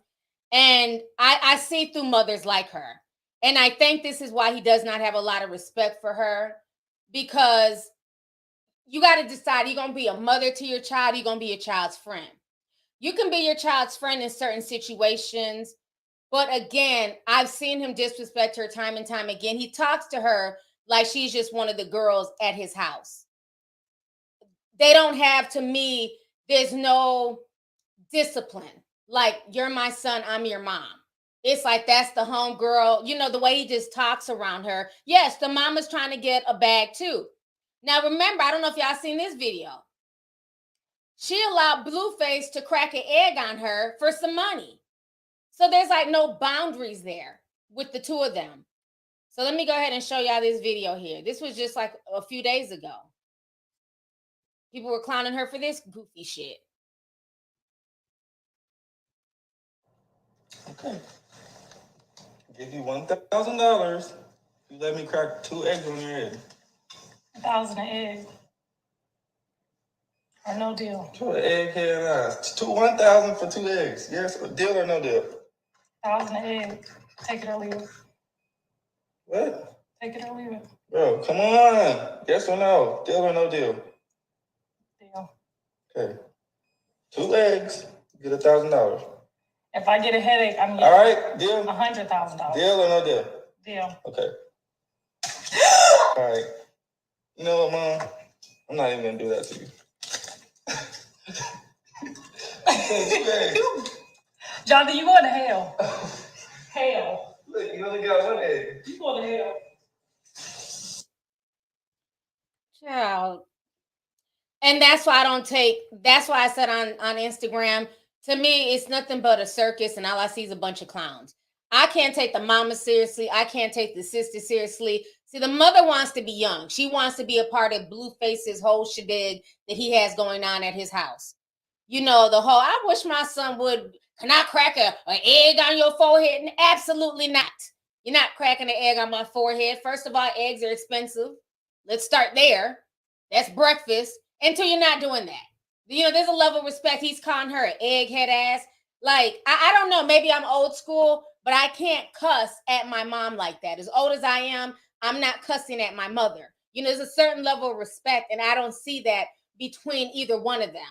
And I see through mothers like her. And I think this is why he does not have a lot of respect for her, because you got to decide, you're going to be a mother to your child, you're going to be your child's friend. You can be your child's friend in certain situations. But again, I've seen him disrespect her time and time again. He talks to her like she's just one of the girls at his house. They don't have, to me, there's no discipline. Like, you're my son, I'm your mom. It's like, that's the home girl. The way he just talks around her. Yes, the mama's trying to get a bag too. Now, remember, I don't know if y'all seen this video. She allowed Blueface to crack an egg on her for some money. So there's no boundaries there with the two of them. So let me go ahead and show y'all this video here. This was just a few days ago. People were clowning her for this goofy shit. Okay. Give you $1,000. You let me crack 2 eggs on your head. 1,000 an egg. Or no deal. Put an egghead ass. 1,000 for 2 eggs. Yes, deal or no deal? 1,000 an egg. Take it or leave it. What? Take it or leave it. Bro, come on. Yes or no? Deal or no deal? Deal. Okay. 2 eggs. Get $1,000. If I get a headache, I'm getting all right, deal. $100,000. Deal or no deal? Deal. Okay. All right. You know what, Mom? I'm not even gonna do that to you. Jonathan, you going to hell. Hell. Look, you only got 1 egg. You going to hell. Child. And that's why that's why I said on Instagram, to me, it's nothing but a circus, and all I see is a bunch of clowns. I can't take the mama seriously. I can't take the sister seriously. See, the mother wants to be young. She wants to be a part of Blueface's whole shindig that he has going on at his house. The whole, I wish my son would, can I crack an egg on your forehead? Absolutely not. You're not cracking an egg on my forehead. First of all, eggs are expensive. Let's start there. That's breakfast. Until you're not doing that. You know, there's a level of respect. He's calling her an egghead ass. Like, I don't know. Maybe I'm old school, but I can't cuss at my mom like that. As old as I am, I'm not cussing at my mother. You know, there's a certain level of respect, and I don't see that between either one of them.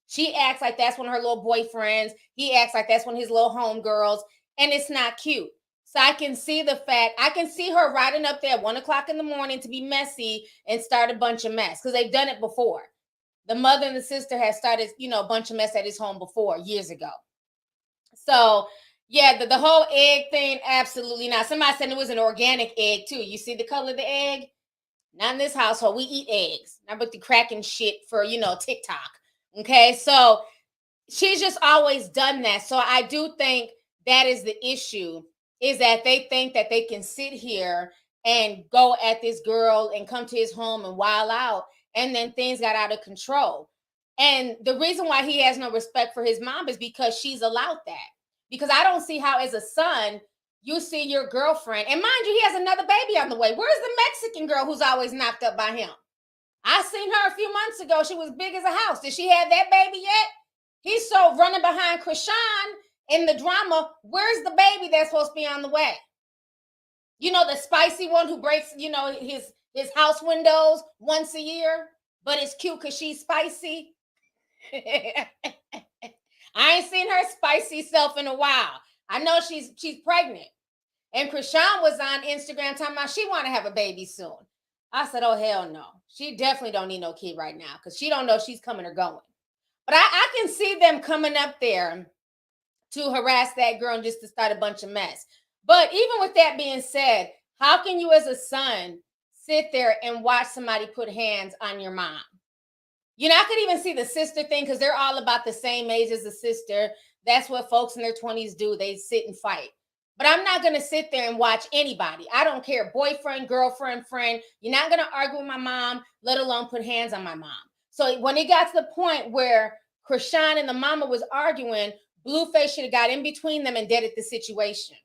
She acts like that's one of her little boyfriends. He acts like that's one of his little homegirls, and it's not cute. So I can see the fact, I can see her riding up there at 1 o'clock in the morning to be messy and start a bunch of mess, because they've done it before. The mother and the sister had started, you know, a bunch of mess at his home before, years ago. So, yeah, the whole egg thing, absolutely not. Somebody said it was an organic egg, too. You see the color of the egg? Not in this household. We eat eggs. Not but the cracking shit for, you know, TikTok. Okay, so she's just always done that. So I do think that is the issue, is that they think that they can sit here and go at this girl and come to his home and wild out, and then things got out of control. And the reason why he has no respect for his mom is because she's allowed that. Because I don't see how, as a son, you see your girlfriend, and mind you, he has another baby on the way. Where's the Mexican girl who's always knocked up by him? I seen her a few months ago. She was big as a house. Did she have that baby yet? He's so running behind Krishan in the drama. Where's the baby that's supposed to be on the way? You know, the spicy one who breaks, you know, his house windows once a year, but it's cute because she's spicy. I ain't seen her spicy self in a while. I know she's pregnant. And Krishan was on Instagram talking about she want to have a baby soon. I said, oh, hell no. She definitely don't need no kid right now, because she don't know if she's coming or going. But I can see them coming up there to harass that girl and just to start a bunch of mess. But even with that being said, how can you as a son sit there and watch somebody put hands on your mom? You know, I could even see the sister thing, because they're all about the same age as the sister. That's what folks in their 20s do. They sit and fight. But I'm not going to sit there and watch anybody. I don't care, boyfriend, girlfriend, friend. You're not going to argue with my mom, let alone put hands on my mom. So when it got to the point where Krishan and the mama was arguing, Blueface should have got in between them and deaded the situation.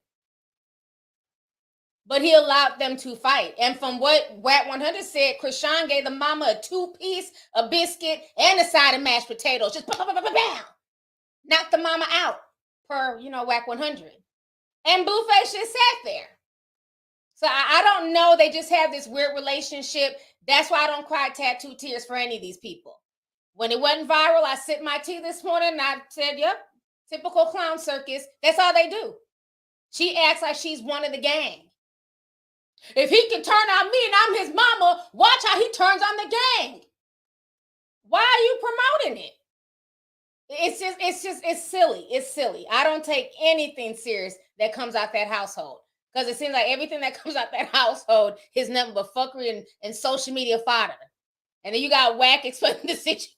But he allowed them to fight. And from what Wack 100 said, Krishan gave the mama a 2-piece, a biscuit, and a side of mashed potatoes. Just bam, knocked the mama out, per, you know, Wack 100. And Blueface just sat there. So I don't know. They just have this weird relationship. That's why I don't cry tattoo tears for any of these people. When it wasn't viral, I sipped my tea this morning and I said, yep, typical clown circus. That's all they do. She acts like she's one of the gang. If he can turn on me and I'm his mama, watch how he turns on the gang. Why are you promoting it? It's silly. It's silly. I don't take anything serious that comes out that household, because it seems like everything that comes out that household is nothing but fuckery and social media fodder. And then you got Wack explaining the situation.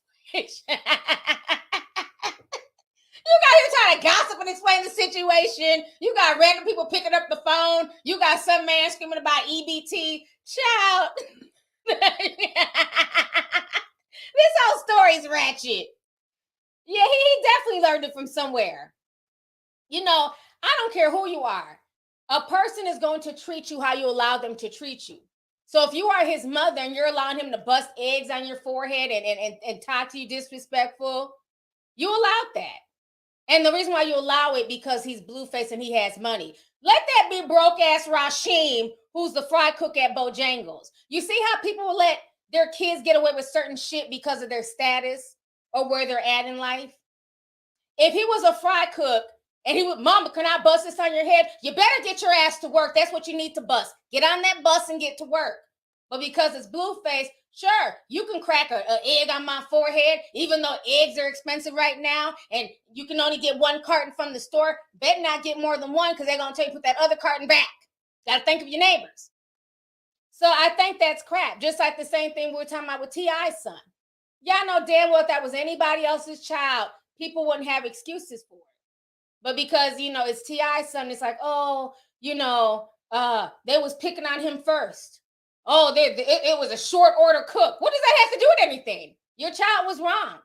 You got him trying to gossip and explain the situation. You got random people picking up the phone. You got some man screaming about EBT. Child. This whole story's ratchet. Yeah, he definitely learned it from somewhere. You know, I don't care who you are. A person is going to treat you how you allow them to treat you. So if you are his mother and you're allowing him to bust eggs on your forehead and talk to you disrespectful, you allowed that. And the reason why you allow it, because he's Blueface and he has money. Let that be broke ass Rasheem, who's the fry cook at Bojangles. You see how people will let their kids get away with certain shit because of their status or where they're at in life? If he was a fry cook and he would, mama, can I bust this on your head? You better get your ass to work. That's what you need to bust. Get on that bus and get to work. But because it's Blueface, sure, you can crack an egg on my forehead, even though eggs are expensive right now, and you can only get one carton from the store. Bet not get more than one, because they're going to tell you to put that other carton back. Got to think of your neighbors. So I think that's crap. Just like the same thing we were talking about with T.I.'s son. Y'all know damn well if that was anybody else's child, people wouldn't have excuses for it. But because, you know, it's T.I.'s son, it's like, oh, you know, they was picking on him first. Oh, it was a short order cook. What does that have to do with anything? Your child was wrong.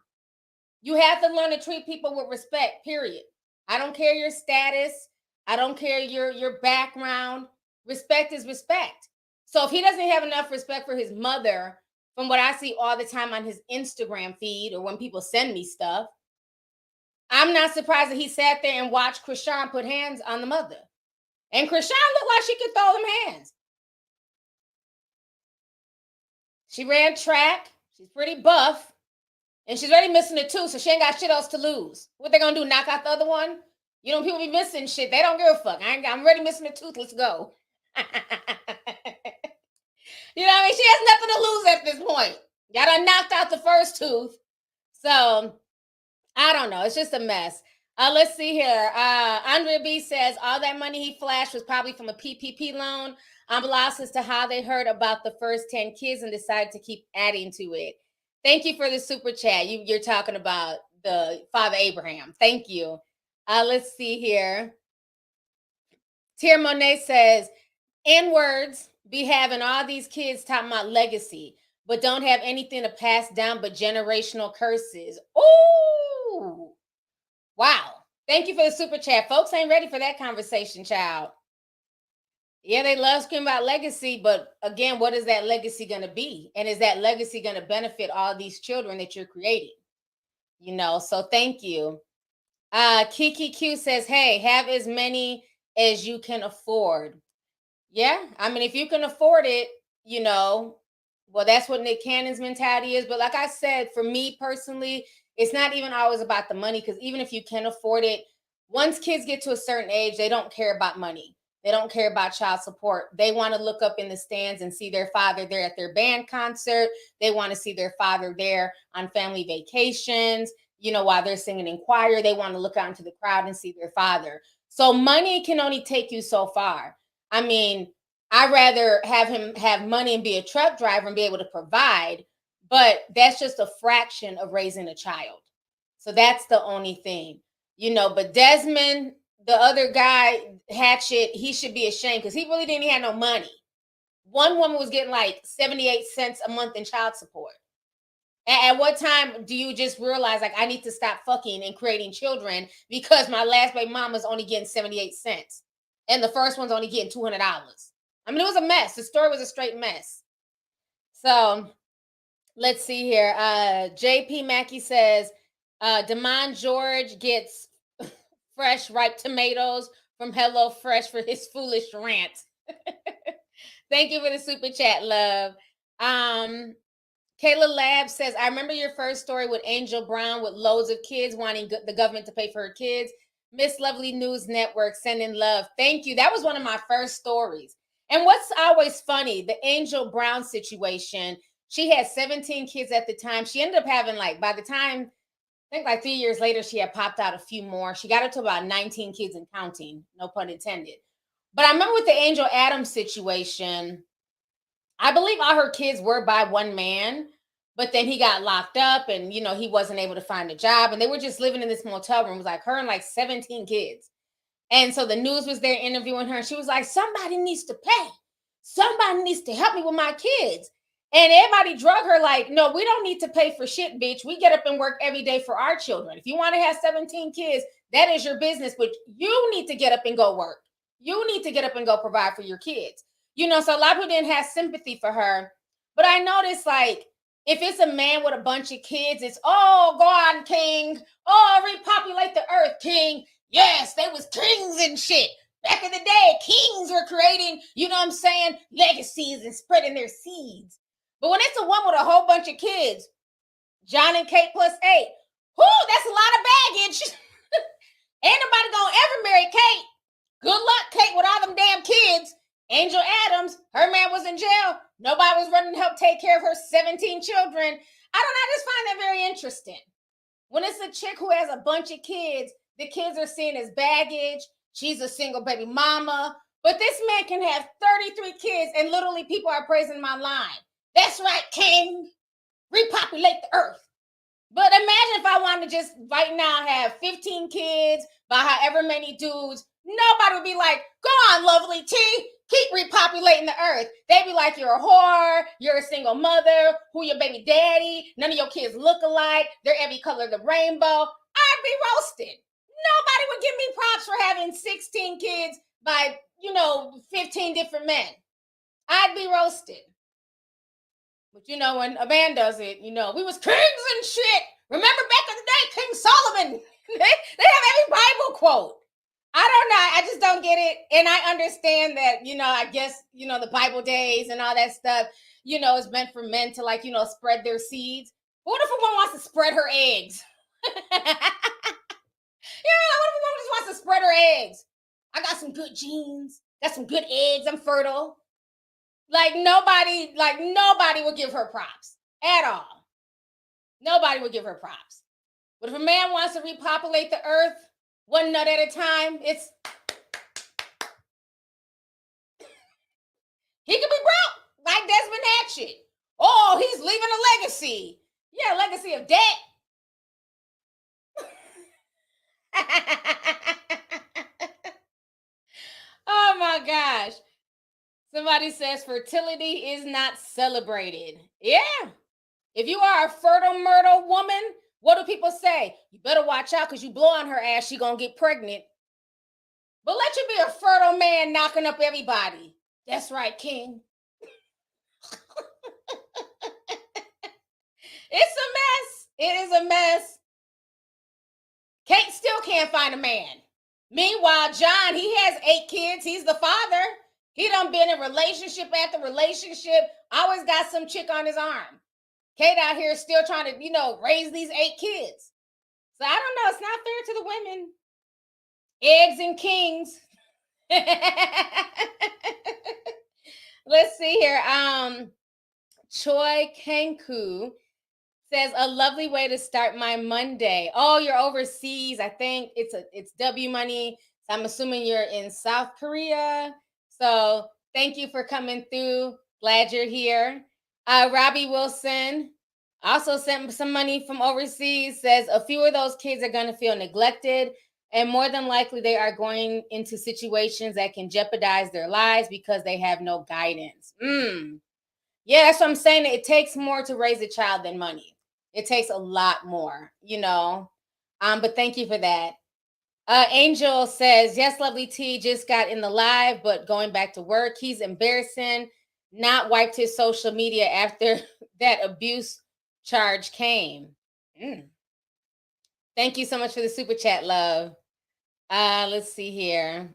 You have to learn to treat people with respect, period. I don't care your status. I don't care your background. Respect is respect. So if he doesn't have enough respect for his mother from what I see all the time on his Instagram feed or when people send me stuff. I'm not surprised that he sat there and watched Krishan put hands on the mother. And Krishan looked like she could throw them hands. She ran track. She's pretty buff. And she's already missing a tooth, so she ain't got shit else to lose. What they gonna do, knock out the other one? You know, people be missing shit. They don't give a fuck. I'm already missing a tooth. Let's go. You know what I mean? She has nothing to lose at this point. Y'all done knocked out the first tooth. So, I don't know. It's just a mess. Let's see here. Andrea B says, all that money he flashed was probably from a PPP loan. I'm lost as to how they heard about the first 10 kids and decided to keep adding to it. Thank you for the super chat. You're talking about the Father Abraham. Thank you. Let's see here. Tier Monet says, N-words be having all these kids talking about legacy, but don't have anything to pass down but generational curses. Ooh. Wow. Thank you for the super chat. Folks ain't ready for that conversation, child. Yeah, they love screaming about legacy, but again, what is that legacy going to be? And is that legacy going to benefit all these children that you're creating? You know, so thank you. Kiki Q says, hey, have as many as you can afford. Yeah, I mean, if you can afford it, you know, well, that's what Nick Cannon's mentality is. But like I said, for me personally, it's not even always about the money, because even if you can afford it, once kids get to a certain age, they don't care about money. They don't care about child support. They want to look up in the stands and see their father there at their band concert. They want to see their father there on family vacations, you know, while they're singing in choir. They want to look out into the crowd and see their father. So money can only take you so far. I mean, I'd rather have him have money and be a truck driver and be able to provide, but that's just a fraction of raising a child. So that's the only thing, you know. But Desmond, the other guy, Hatchet, he should be ashamed because he really didn't have no money. One woman was getting like 78 cents a month in child support. At what time do you just realize, like, I need to stop fucking and creating children because my last baby mama's only getting 78 cents and the first one's only getting $200? I mean, it was a mess. The story was a straight mess. So let's see here. JP Mackey says, Damon George gets fresh, ripe tomatoes from Hello Fresh for his foolish rant. Thank you for the super chat, love. Kayla Lab says, I remember your first story with Angel Brown with loads of kids wanting the government to pay for her kids. Miss Lovely News Network, sending love. Thank you. That was one of my first stories. And what's always funny, the Angel Brown situation, she had 17 kids at the time. She ended up having, like, by the time, I think like 3 years later, she had popped out a few more. She got up to about 19 kids and counting, no pun intended. But I remember with the Angel Adams situation, I believe all her kids were by one man, but then he got locked up and, you know, he wasn't able to find a job. And they were just living in this motel room. It was like her and like 17 kids. And so the news was there interviewing her. And she was like, somebody needs to pay. Somebody needs to help me with my kids. And everybody drug her like, no, we don't need to pay for shit, bitch. We get up and work every day for our children. If you want to have 17 kids, that is your business. But you need to get up and go work. You need to get up and go provide for your kids. You know, so a lot of people didn't have sympathy for her. But I noticed, like, if it's a man with a bunch of kids, it's, oh, go on, king. Oh, repopulate the earth, king. Yes, they was kings and shit. Back in the day, kings were creating, you know what I'm saying, legacies and spreading their seeds. But when it's a woman with a whole bunch of kids, John and Kate +8, whoo, that's a lot of baggage. Ain't nobody gonna ever marry Kate. Good luck, Kate, with all them damn kids. Angel Adams, her man was in jail. Nobody was running to help take care of her 17 children. I don't know, I just find that very interesting. When it's a chick who has a bunch of kids, the kids are seen as baggage. She's a single baby mama. But this man can have 33 kids and literally people are praising my line. That's right, king. Repopulate the earth. But imagine if I wanted to just right now have 15 kids by however many dudes. Nobody would be like, go on, Lovelyti. Keep repopulating the earth. They'd be like, you're a whore. You're a single mother. Who your baby daddy? None of your kids look alike. They're every color of the rainbow. I'd be roasted. Nobody would give me props for having 16 kids by, 15 different men. I'd be roasted. But you know, when a man does it, you know, we was kings and shit. Remember back in the day, King Solomon. they have every Bible quote. I don't know. I just don't get it. And I understand that, you know, I guess, you know, the Bible days and all that stuff, you know, is meant for men to, like, you know, spread their seeds. But what if a woman wants to spread her eggs? You know, what if a woman just wants to spread her eggs? I got some good genes, got some good eggs, I'm fertile. Like nobody would give her props at all. Nobody would give her props. But if a man wants to repopulate the earth one nut at a time, he could be broke like Desmond Hatchett. Oh, he's leaving a legacy. Yeah, a legacy of debt. Oh my gosh. Somebody says fertility is not celebrated. Yeah. If you are a fertile myrtle woman, what do people say? You better watch out because you blow on her ass, she gonna get pregnant. But let you be a fertile man knocking up everybody. That's right, King. It's a mess. It is a mess. Kate still can't find a man. Meanwhile, John, he has 8 kids. He's the father. He done been in relationship after relationship. Always got some chick on his arm. Kate out here still trying to, you know, raise these 8 kids. So I don't know. It's not fair to the women. Eggs and kings. Let's see here. Choi Kanku says a lovely way to start my Monday. Oh, you're overseas. I think it's W money. So I'm assuming you're in South Korea. So thank you for coming through. Glad you're here. Robbie Wilson also sent some money from overseas. Says a few of those kids are going to feel neglected, and more than likely they are going into situations that can jeopardize their lives because they have no guidance. Yeah, that's what I'm saying. It takes more to raise a child than money. It takes a lot more, you know. But thank you for that. Angel says, yes, Lovelyti just got in the live, but going back to work, he's embarrassing. Not wiped his social media after that abuse charge came. Thank you so much for the super chat, love. Let's see here.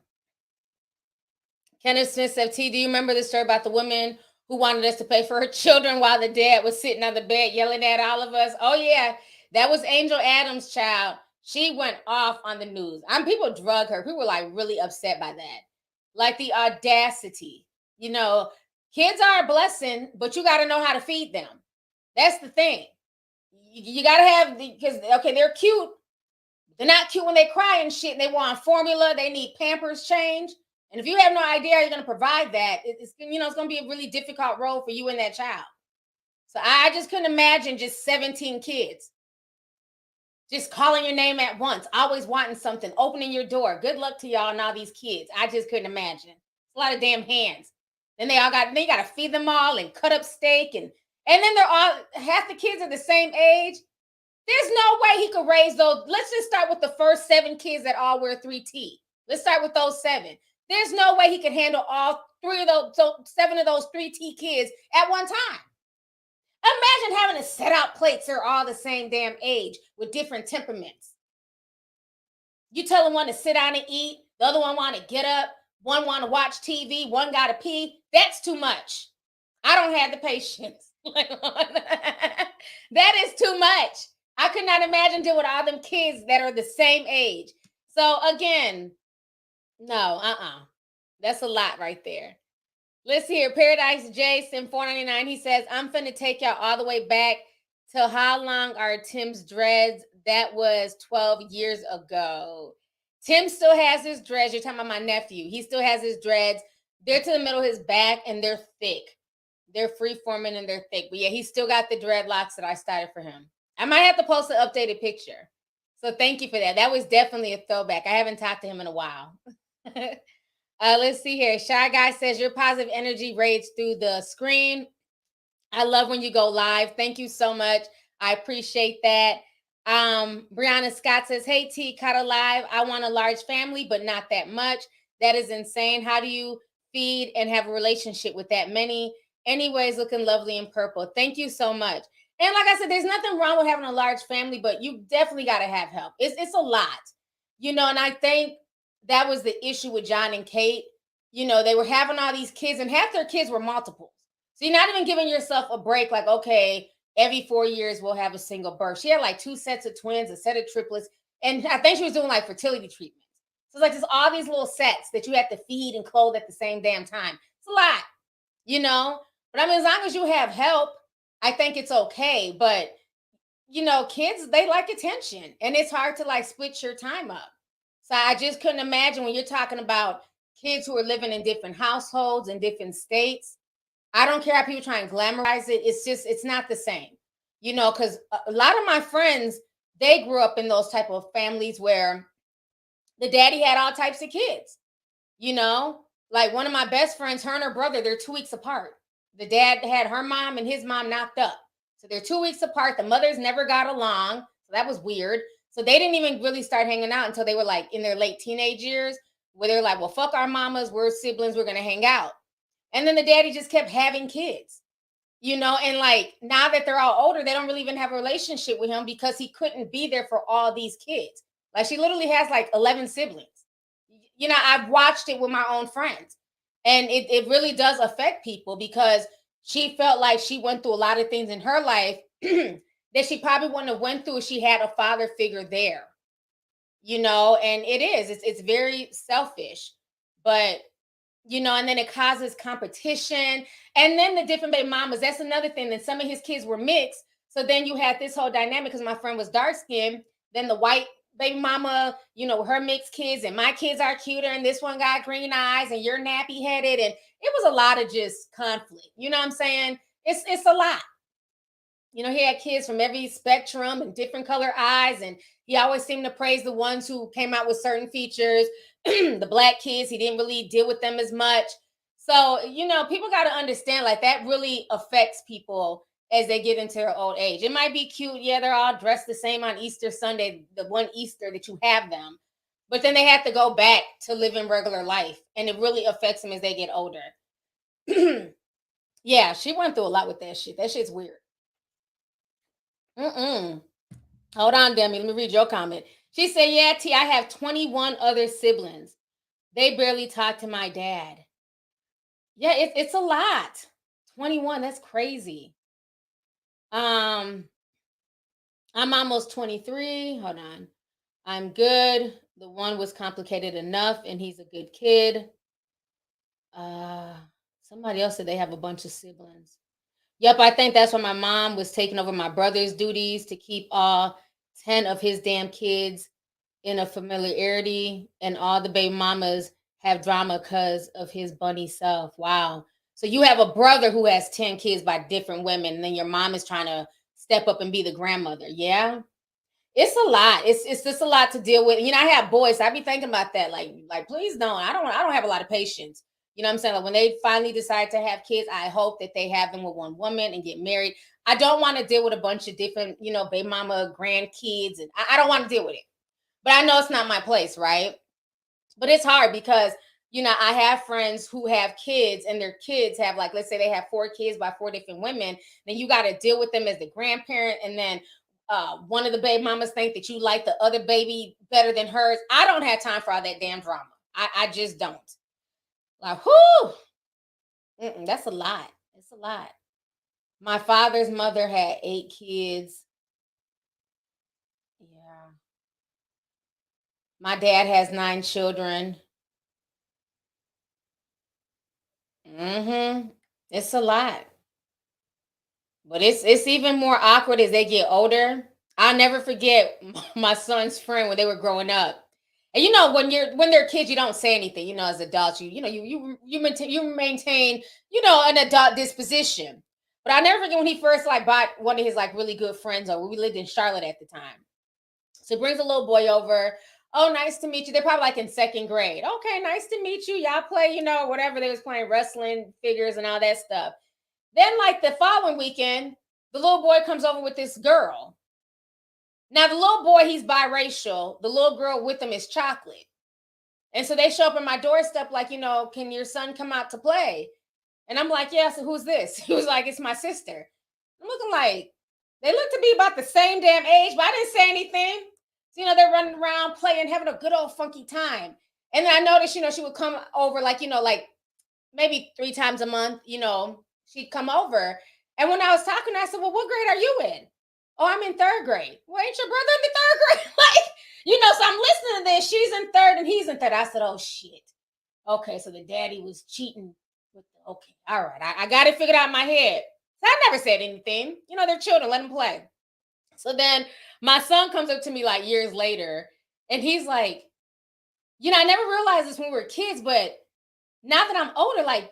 Kenneth Smith said, T, do you remember the story about the woman who wanted us to pay for her children while the dad was sitting on the bed yelling at all of us? Oh, yeah. That was Angel Adams' child. She went off on the news. People drug her. People were like really upset by that. Like the audacity. You know, kids are a blessing, but you got to know how to feed them. That's the thing. You got to have because okay, they're cute. They're not cute when they cry and shit and they want formula. They need Pampers change. And if you have no idea how you're going to provide that, it's going to be a really difficult role for you and that child. So I just couldn't imagine just 17 kids. Just calling your name at once, always wanting something, opening your door. Good luck to y'all and all these kids. I just couldn't imagine. It's a lot of damn hands. Then you got to feed them all and cut up steak. And then they're all, half the kids are the same age. There's no way he could raise those. Let's just start with the first 7 kids that all wear 3T. Let's start with those 7. There's no way he could handle all 7 of those 3T kids at one time. Imagine having to set out plates. They're all the same damn age with different temperaments. You tell them one to sit down and eat. The other one want to get up. One want to watch TV. One got to pee. That's too much. I don't have the patience. That is too much. I could not imagine dealing with all them kids that are the same age. So again, no, that's a lot right there. Let's hear Paradise Jason 499. He says, I'm finna take y'all all the way back to how long are Tim's dreads? That was 12 years ago. Tim still has his dreads. You're talking about my nephew. He still has his dreads. They're to the middle of his back and they're thick. They're free-forming and they're thick. But yeah, he still got the dreadlocks that I started for him. I might have to post an updated picture. So thank you for that. That was definitely a throwback. I haven't talked to him in a while. Let's see here. Shy Guy says your positive energy raids through the screen. I love when you go live. Thank you so much. I appreciate that. Brianna Scott says, hey, T, cut alive. I want a large family, but not that much. That is insane. How do you feed and have a relationship with that many? Anyways, looking lovely in purple. Thank you so much. And like I said, there's nothing wrong with having a large family, but you definitely got to have help. It's a lot, you know, and I think that was the issue with John and Kate. You know, they were having all these kids, and half their kids were multiples. So you're not even giving yourself a break, like, okay, every 4 years we'll have a single birth. She had like 2 sets of twins, a set of triplets, and I think she was doing like fertility treatments. So it's like just all these little sets that you have to feed and clothe at the same damn time. It's a lot, you know? But I mean, as long as you have help, I think it's okay. But, you know, kids, they like attention, and it's hard to like split your time up. So I just couldn't imagine when you're talking about kids who are living in different households in different states. I don't care how people try and glamorize it. It's not the same, you know, because a lot of my friends, they grew up in those type of families where the daddy had all types of kids, you know, like one of my best friends, her and her brother, they're 2 weeks apart. The dad had her mom and his mom knocked up. So they're 2 weeks apart. The mothers never got along. So that was weird. So they didn't even really start hanging out until they were like in their late teenage years, where they're like, well, fuck our mamas. We're siblings. We're going to hang out. And then the daddy just kept having kids, you know, and like now that they're all older, they don't really even have a relationship with him because he couldn't be there for all these kids. Like she literally has like 11 siblings. You know, I've watched it with my own friends, and it really does affect people because she felt like she went through a lot of things in her life that she probably wouldn't have went through if she had a father figure there, you know, and it's very selfish, but you know, and then it causes competition. And then the different baby mamas, that's another thing. That some of his kids were mixed. So then you had this whole dynamic because my friend was dark skinned. Then the white baby mama, you know, her mixed kids, and my kids are cuter, and this one got green eyes, and you're nappy headed. And it was a lot of just conflict. You know what I'm saying? It's a lot. You know, he had kids from every spectrum and different color eyes, and he always seemed to praise the ones who came out with certain features. The black kids, he didn't really deal with them as much. So, you know, people got to understand like that really affects people as they get into their old age. It might be cute. Yeah, they're all dressed the same on Easter Sunday, the one Easter that you have them. But then they have to go back to living regular life, and it really affects them as they get older. Yeah, she went through a lot with that shit. That shit's weird. Hold on, Demi. Let me read your comment. She said, yeah, T, I have 21 other siblings. They barely talk to my dad. Yeah, it's a lot. 21, that's crazy. I'm almost 23. Hold on. I'm good. The one was complicated enough, and he's a good kid. Somebody else said they have a bunch of siblings. Yep, I think that's why my mom was taking over my brother's duties to keep all 10 of his damn kids in a familiarity, and all the baby mamas have drama because of his bunny self. Wow. So you have a brother who has 10 kids by different women, and then your mom is trying to step up and be the grandmother. Yeah. It's a lot. It's just a lot to deal with. You know, I have boys. So I be thinking about that. Like, please don't. I don't have a lot of patience. You know what I'm saying? Like when they finally decide to have kids, I hope that they have them with one woman and get married. I don't want to deal with a bunch of different, you know, baby mama, grandkids, and I don't want to deal with it. But I know it's not my place, right? But it's hard because, you know, I have friends who have kids, and their kids have, like, let's say they have 4 kids by 4 different women. Then you got to deal with them as the grandparent, and then one of the baby mamas think that you like the other baby better than hers. I don't have time for all that damn drama. I just don't. Like, whoo, that's a lot. It's a lot. My father's mother had 8 kids. Yeah. My dad has 9 children. It's a lot. But it's even more awkward as they get older. I'll never forget my son's friend when they were growing up. And you know, when they're kids, you don't say anything. You know, as adults, you maintain, you know, an adult disposition. But I'll never forget when he first like bought one of his like really good friends over. We lived in Charlotte at the time. So he brings a little boy over. Oh, nice to meet you. They're probably like in 2nd grade. Okay, nice to meet you. Y'all play, you know, whatever they was playing, wrestling figures and all that stuff. Then like the following weekend, the little boy comes over with this girl. Now the little boy, he's biracial. The little girl with him is chocolate. And so they show up at my doorstep like, you know, can your son come out to play? And I'm like, yeah, so who's this? He was like, it's my sister. I'm looking like, they look to be about the same damn age, but I didn't say anything. So, they're running around playing, having a good old funky time. And then I noticed, she would come over like, like maybe 3 times a month, she'd come over. And when I was talking, I said, well, what grade are you in? Oh, I'm in 3rd grade. Well, ain't your brother in the 3rd grade? Like, so I'm listening to this. She's in 3rd and he's in 3rd. I said, oh, shit. Okay, so the daddy was cheating. Okay, all right. I got it figured out in my head. So I never said anything. They're children. Let them play. So then my son comes up to me like years later and he's like, I never realized this when we were kids, but now that I'm older, like,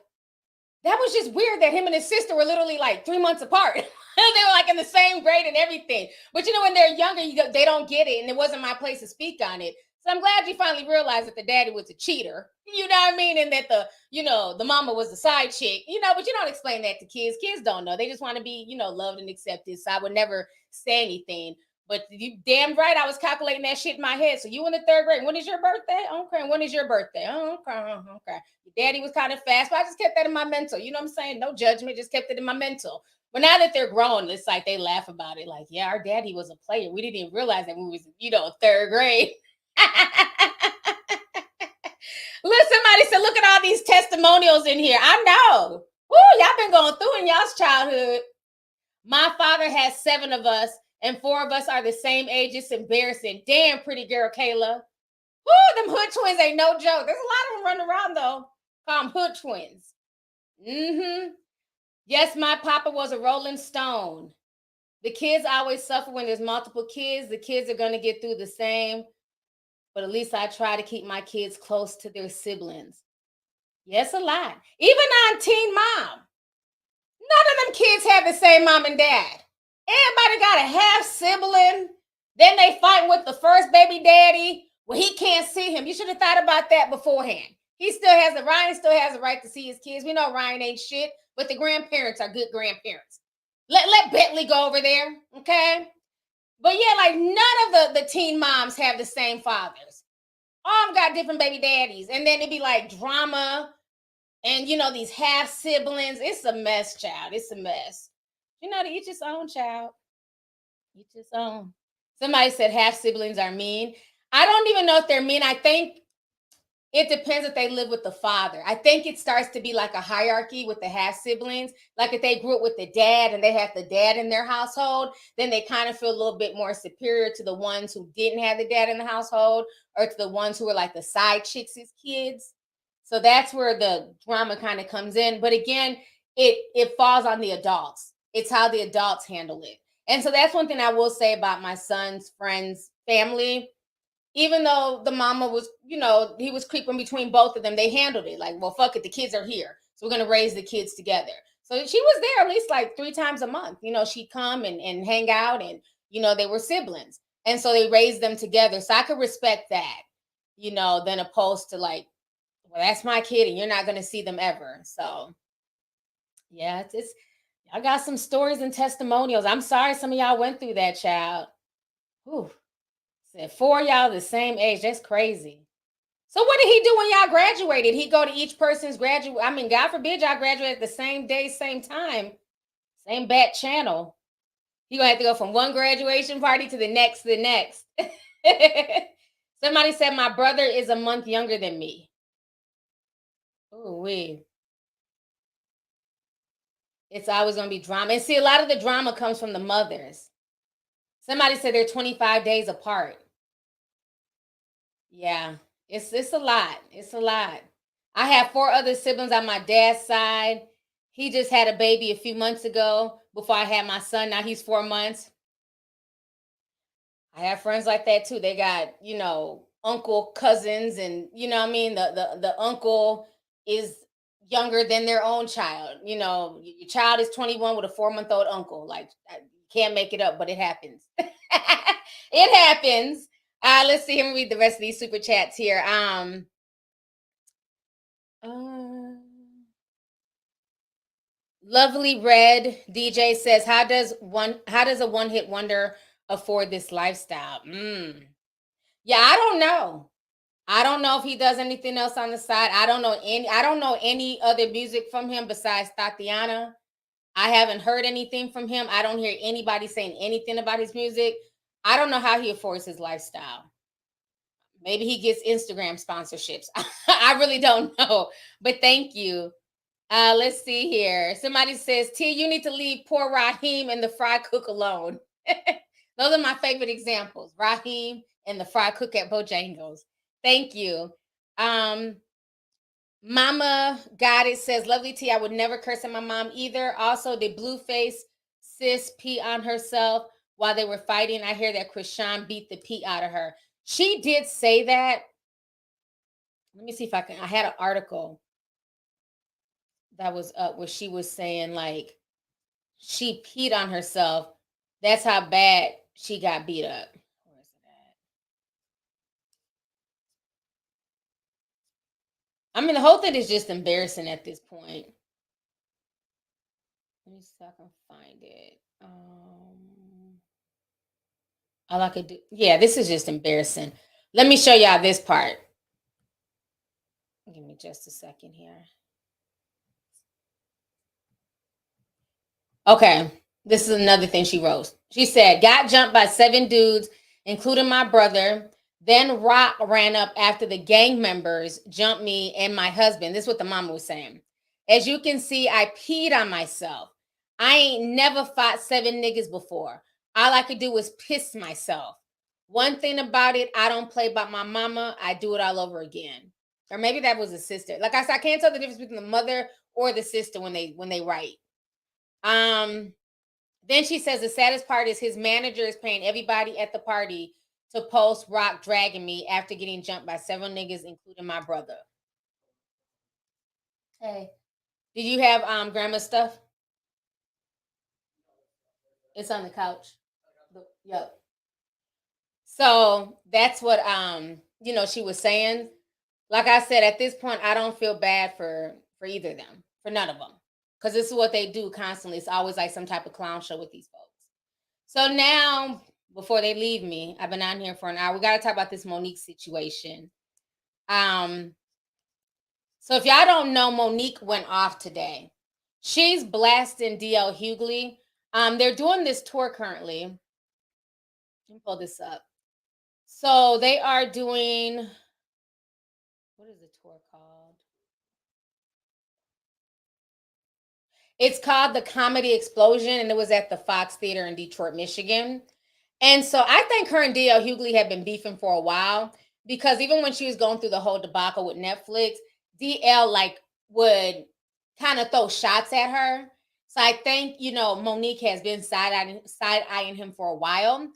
that was just weird that him and his sister were literally like 3 months apart. They were like in the same grade and everything. But when they're younger, they don't get it. And it wasn't my place to speak on it. So I'm glad you finally realized that the daddy was a cheater. You know what I mean? And that the mama was the side chick, but you don't explain that to kids. Kids don't know. They just want to be, loved and accepted. So I would never say anything. But you damn right, I was calculating that shit in my head. So you in the 3rd grade. When is your birthday? Okay. When is your birthday? Oh, okay. Your daddy was kind of fast, but I just kept that in my mental. You know what I'm saying? No judgment, just kept it in my mental. But now that they're grown, it's like they laugh about it. Like, yeah, our daddy was a player. We didn't even realize that we was, 3rd grade. Look, somebody said, look at all these testimonials in here. I know. Woo, y'all been going through in y'all's childhood. My father has 7 of us, and 4 of us are the same age. It's embarrassing. Damn, pretty girl, Kayla. Woo, them hood twins ain't no joke. There's a lot of them running around, though. Call them hood twins. Yes, my papa was a Rolling Stone. The kids always suffer when there's multiple kids. The kids are going to get through the same. But at least I try to keep my kids close to their siblings. Yes, a lot. Even on Teen Mom. None of them kids have the same mom and dad. Everybody got a half sibling. Then they fight with the first baby daddy. Well, he can't see him. You should have thought about that beforehand. Ryan still has the right to see his kids. We know Ryan ain't shit, but the grandparents are good grandparents. Let Bentley go over there, okay? But yeah, like none of the teen moms have the same fathers. All of them got different baby daddies. And then it'd be like drama and, these half siblings. It's a mess, child. It's a mess. To each his own, child. Each his own. Somebody said half siblings are mean. I don't even know if they're mean. I think it depends if they live with the father. I think it starts to be like a hierarchy with the half siblings. Like if they grew up with the dad and they have the dad in their household, then they kind of feel a little bit more superior to the ones who didn't have the dad in the household, or to the ones who were like the side chicks as kids. So that's where the drama kind of comes in. But again, it falls on the adults. It's how the adults handle it. And so that's one thing I will say about my son's friends' family. Even though the mama was, he was creeping between both of them, they handled it like, well, fuck it, the kids are here. So we're going to raise the kids together. So she was there at least like 3 times a month. She'd come and hang out and, they were siblings. And so they raised them together. So I could respect that, than opposed to like, well, that's my kid and you're not going to see them ever. So yeah, y'all got some stories and testimonials. I'm sorry some of y'all went through that, child. Whew. Said 4 of y'all the same age. That's crazy. So what did he do when y'all graduated? He go to each person's graduate. I mean, God forbid y'all graduate at the same day, same time, same bat channel. He gonna have to go from one graduation party to the next, Somebody said my brother is a month younger than me. Oh, wait. It's always gonna be drama. And see, a lot of the drama comes from the mothers. Somebody said they're 25 days apart. Yeah, it's a lot. It's a lot. I have 4 other siblings on my dad's side. He just had a baby a few months ago before I had my son. Now he's 4 months. I have friends like that too. They got, uncle cousins and, the uncle is younger than their own child. Your child is 21 with a 4-month-old uncle. Like, you can't make it up, but it happens. It happens. Let's see him read the rest of these super chats here. Lovely Red DJ says, how does a one-hit wonder afford this lifestyle? Yeah, I don't know. I don't know if he does anything else on the side. I don't know any other music from him besides Tatiana. I haven't heard anything from him. I don't hear anybody saying anything about his music. I don't know how he affords his lifestyle. Maybe he gets Instagram sponsorships. I really don't know. But thank you. Let's see here. Somebody says, T, you need to leave poor Raheem and the fry cook alone. Those are my favorite examples. Raheem and the fry cook at Bojangles. Thank you. Mama got it says, Lovelyti, I would never curse at my mom either. Also, did Blueface sis pee on herself while they were fighting? I hear that Krishan beat the pee out of her. She did say that. Let me see if I had an article that was up where she was saying like she peed on herself. That's how bad she got beat up. Where is it at? I mean, the whole thing is just embarrassing at this point. Let me see if I can find it. All I could do. Yeah, this is just embarrassing. Let me show y'all this part. Give me just a second here. Okay, this is another thing she wrote. She said, got jumped by 7 dudes, including my brother. Then Rock ran up after the gang members jumped me and my husband. This is what the mama was saying. As you can see, I peed on myself. I ain't never fought 7 niggas before. All I could do was piss myself. One thing about it, I don't play by my mama. I do it all over again. Or maybe that was a sister. Like I said, I can't tell the difference between the mother or the sister when they write. Then she says the saddest part is his manager is paying everybody at the party to post Rock dragging me after getting jumped by several niggas, including my brother. Hey, did you have grandma's stuff? It's on the couch. Yep. So that's what she was saying. Like I said, at this point, I don't feel bad for either of them, for none of them. Because this is what they do constantly. It's always like some type of clown show with these folks. So now, before they leave me, I've been on here for an hour. We got to talk about this Mo'Nique situation. So if y'all don't know, Mo'Nique went off today. She's blasting D.L. Hughley. They're doing this tour currently. Let me pull this up. So they are doing, what is the tour called? It's called The Comedy Explosion, and it was at the Fox Theater in Detroit, Michigan. And so I think her and D.L. Hughley have been beefing for a while, because even when she was going through the whole debacle with Netflix, D.L. would kind of throw shots at her. So I think, Mo'Nique has been side-eyeing him for a while.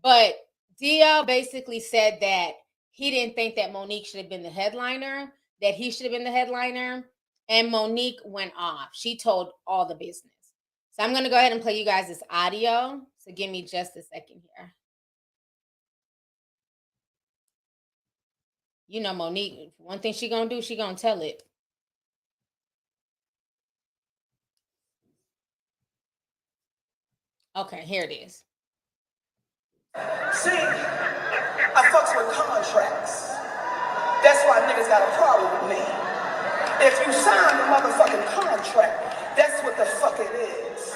But D.L. basically said that he didn't think that Mo'Nique should have been the headliner, that he should have been the headliner. And Mo'Nique went off. She told all the business. So I'm going to go ahead and play you guys this audio. So give me just a second here. You know, Mo'Nique, one thing she going to do, she going to tell it. Okay, here it is. See, I fucks with contracts. That's why niggas got a problem with me. If you sign the motherfucking contract, that's what the fuck it is.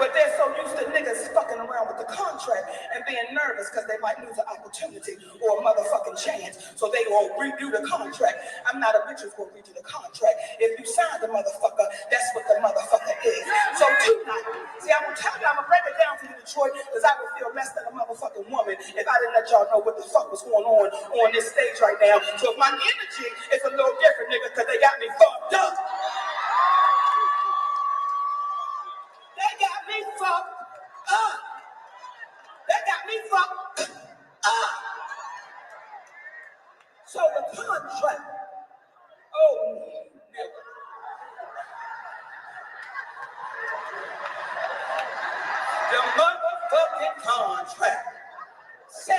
But they're so used to niggas fucking around with the contract and being nervous because they might lose an opportunity or a motherfucking chance, so they won't redo the contract. I'm not a bitch who's gonna redo the contract. If you sign the motherfucker, that's what the motherfucker is. So tonight, see, I'm gonna tell you, I'm gonna break it down for you, Detroit, because I would feel less than a motherfucking woman if I didn't let y'all know what the fuck was going on this stage right now. So if my energy is a little different, nigga, because they got me fucked up. They got me fucked up. They got me fucked up. So the contract, oh, nigga. The motherfucking contract said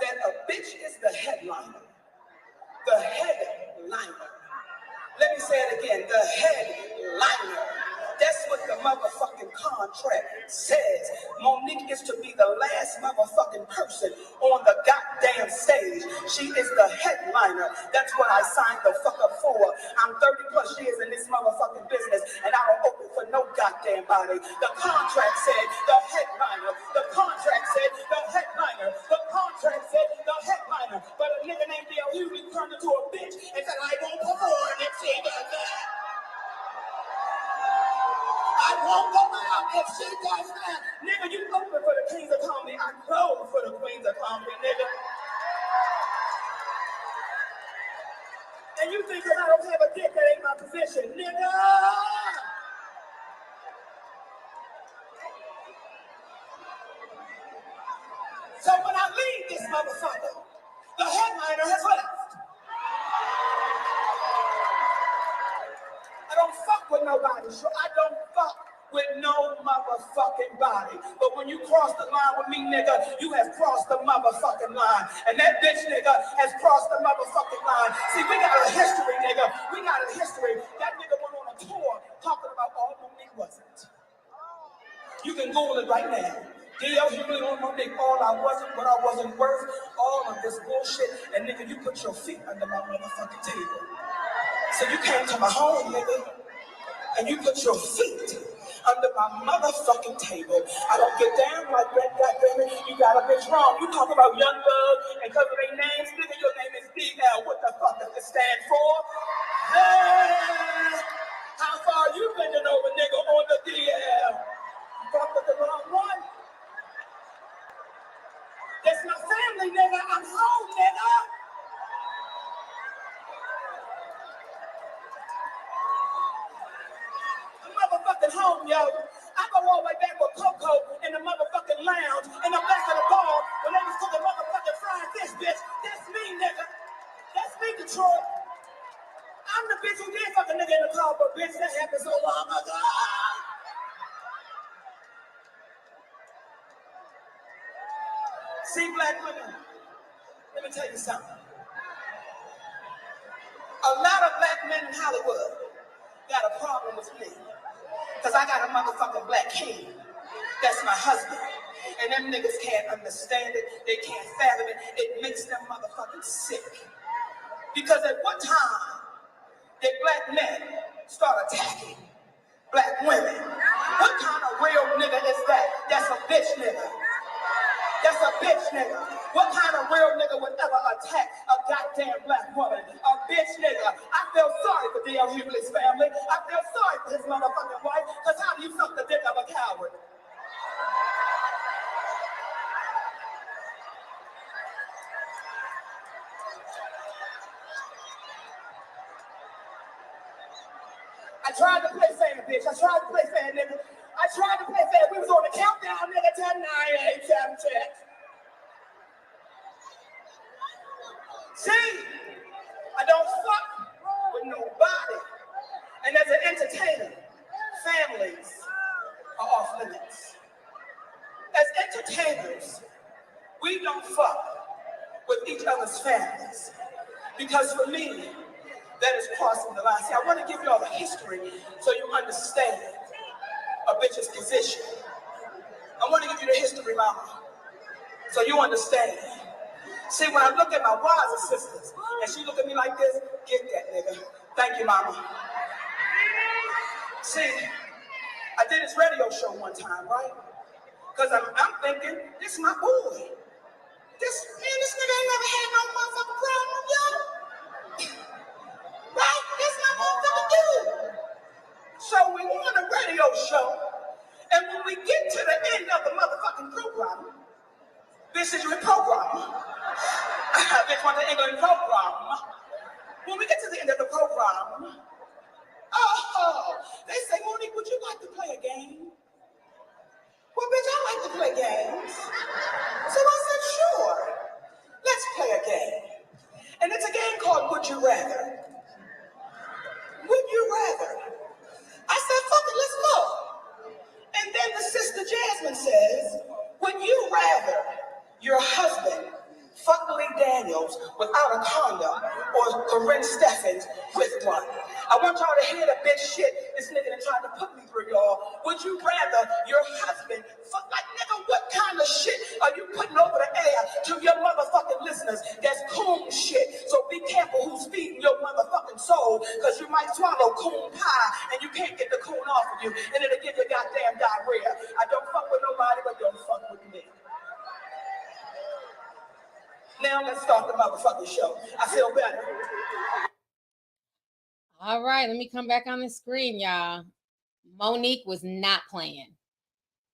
that a bitch is the headliner. The headliner. Let me say it again. The headliner. That's what the motherfucking contract says. Mo'Nique is to be the last motherfucking person on the goddamn damn stage. She is the headliner. That's what I signed the fuck up for. I'm 30 plus years in this motherfucking business, and I don't open for no goddamn body. The contract said the headliner. The contract said the headliner. The contract said the headliner. But a nigga named D.L. Hughley turned into a bitch and said, I won't perform if she does that. I won't go out if she does that. Nigga, you open for the kings of comedy. I close for the queens of comedy, nigga. And you think that I don't have a dick, that ain't my position, nigga. So when I leave this motherfucker, the headliner has left. I don't fuck with nobody, so I don't fuck with no motherfucking body. But when you cross the line with me, nigga, you have crossed the motherfucking line. And that bitch, nigga, has crossed the motherfucking line. See, we got a history, nigga. We got a history. That nigga went on a tour talking about all Mo'Nique wasn't. You can Google it right now. D.L. Hughley on Mo'Nique, all I wasn't, what I wasn't worth, all of this bullshit. And nigga, you put your feet under my motherfucking table. So you came to my home, nigga, and you put your feet under my motherfucking table. I don't get down like that, goddammit. You got a bitch wrong. You talk about Young Thug, and because of their names, nigga, your name is D.L. What the fuck does it stand for? Hey, how far you bending over, nigga, on the D.L.? You fuck with the wrong one. That's my family, nigga. I'm home, nigga. Motherfucking home, yo. I go all the way back with Coco in the motherfucking lounge in the back of the bar when they was cooking motherfucking fried fish, bitch. That's me, nigga. That's me, Detroit. I'm the bitch who did fuck a nigga in the car, but bitch, that happened so long ago. See, black women, let me tell you something. A lot of black men in Hollywood got a problem with me. Because I got a motherfucking black king. That's my husband. And them niggas can't understand it. They can't fathom it. It makes them motherfucking sick. Because at what time did black men start attacking black women? What kind of real nigga is that? That's a bitch nigga. That's a bitch nigga. What kind of real nigga would ever attack a goddamn black woman? A bitch nigga. I feel sorry for D.L. Hughley's family. I feel sorry for his motherfucking wife. Because how do you suck the dick of a coward? I tried to play fair, bitch. I tried to play fair, nigga. I tried to play fair. We was on the countdown, nigga. 10, 9, 8, 7, check. See, I don't fuck with nobody. And as an entertainer, families are off limits. As entertainers, we don't fuck with each other's families. Because for me, that is crossing the line. See, I want to give you all the history so you understand a bitch's position. I want to give you the history, mama, so you understand. See, when I look at my wives and sisters, and she look at me like this, get that, nigga. Thank you, mama. See, I did this radio show one time, right? Because I'm thinking, this is my boy. This nigga ain't never had no motherfucking problem, yo. Right? This my motherfucking dude. So we on a radio show, and when we get to the end of the motherfucking program, this is your program. Bitch want the English program. When we get to the end of the program, they say, Mo'Nique, would you like to play a game? Well, bitch, I like to play games. So I said, sure, let's play a game. And it's a game called Would You Rather. Would you rather? I said, fuck it, let's go. And then the sister Jasmine says, would you rather your husband fuck Lee Daniels without a condom or Corinne Steffens with one? I want y'all to hear the bitch shit this nigga done tried to put me through, y'all. Would you rather your husband fuck like nigga? What kind of shit are you putting over the air to your motherfucking listeners? That's coon shit. So be careful who's feeding your motherfucking soul, because you might swallow coon pie and you can't get the coon off of you, and it'll give you goddamn diarrhea. I don't fuck with nobody, but don't fuck with me. Now let's start the motherfucking show. I feel better. All right, let me come back on the screen, y'all. Mo'Nique was not playing.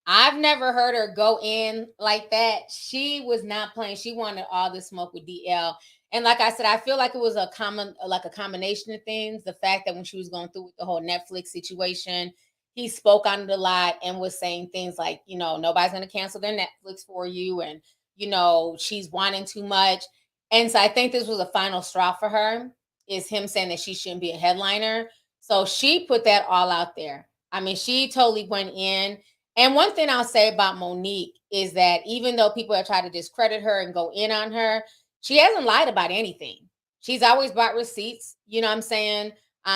I've never heard her go in like that. She was not playing. She wanted all the smoke with DL. And like I said, I feel like it was a combination of things. The fact that when she was going through with the whole Netflix situation, he spoke on it a lot and was saying things like, you know, nobody's going to cancel their Netflix for you. And, you know, she's wanting too much. And so I think this was a final straw for her, is him saying that she shouldn't be a headliner. So she put that all out there. I mean, she totally went in. And one thing I'll say about Mo'Nique is that even though people have tried to discredit her and go in on her, she hasn't lied about anything. She's always brought receipts. You know what I'm saying?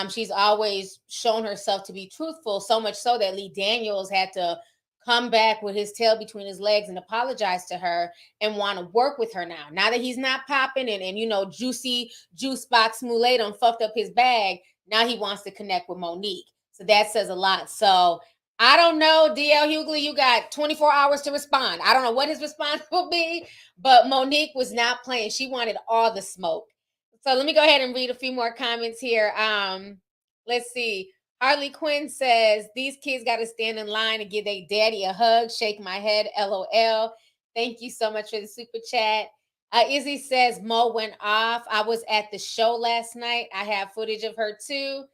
She's always shown herself to be truthful, so much so that Lee Daniels had to come back with his tail between his legs and apologize to her and want to work with her now. Now that he's not popping and you know, juicy juice box Moulet done fucked up his bag, now he wants to connect with Mo'Nique. So that says a lot. So I don't know, D.L. Hughley, you got 24 hours to respond. I don't know what his response will be, but Mo'Nique was not playing. She wanted all the smoke. So let me go ahead and read a few more comments here. Let's see. Harley Quinn says, these kids got to stand in line and give their daddy a hug. Shake my head, LOL. Thank you so much for the super chat. Izzy says, Mo went off. I was at the show last night. I have footage of her too.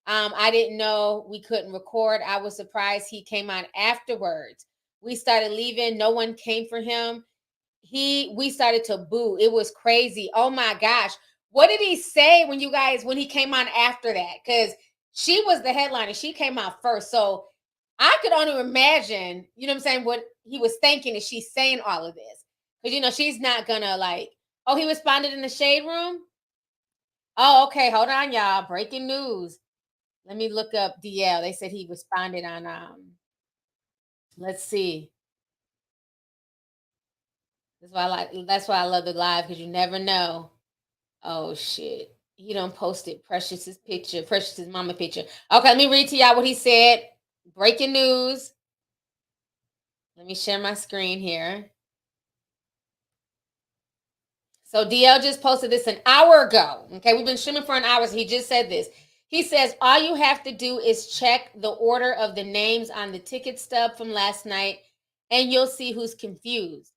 I didn't know we couldn't record. I was surprised he came on afterwards. We started leaving. No one came for him. We started to boo. It was crazy. Oh my gosh. What did he say when he came on after that? Because she was the headliner. She came out first. So I could only imagine, you know what I'm saying, what he was thinking as she's saying all of this. Because, you know, she's not going to like, oh, he responded in the shade room? Oh, okay. Hold on, y'all. Breaking news. Let me look up DL. They said he responded on, let's see. That's why I love the live, because you never know. Oh, shit. He done posted Precious's picture, Precious's mama picture. Okay, let me read to y'all what he said. Breaking news. Let me share my screen here. So DL just posted this an hour ago. Okay, we've been streaming for an hour, so he just said this. He says, all you have to do is check the order of the names on the ticket stub from last night, and you'll see who's confused.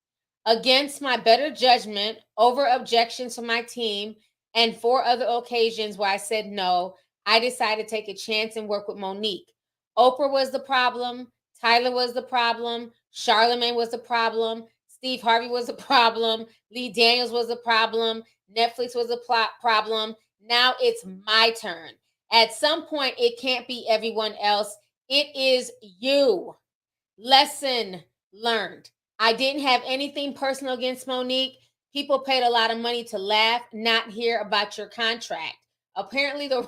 Against my better judgment, over objections from my team, and 4 other occasions where I said no, I decided to take a chance and work with Mo'Nique. Oprah was the problem. Tyler was the problem. Charlamagne was the problem. Steve Harvey was the problem. Lee Daniels was the problem. Netflix was the problem. Now it's my turn. At some point, it can't be everyone else. It is you. Lesson learned. I didn't have anything personal against Mo'Nique. People paid a lot of money to laugh, not hear about your contract. Apparently the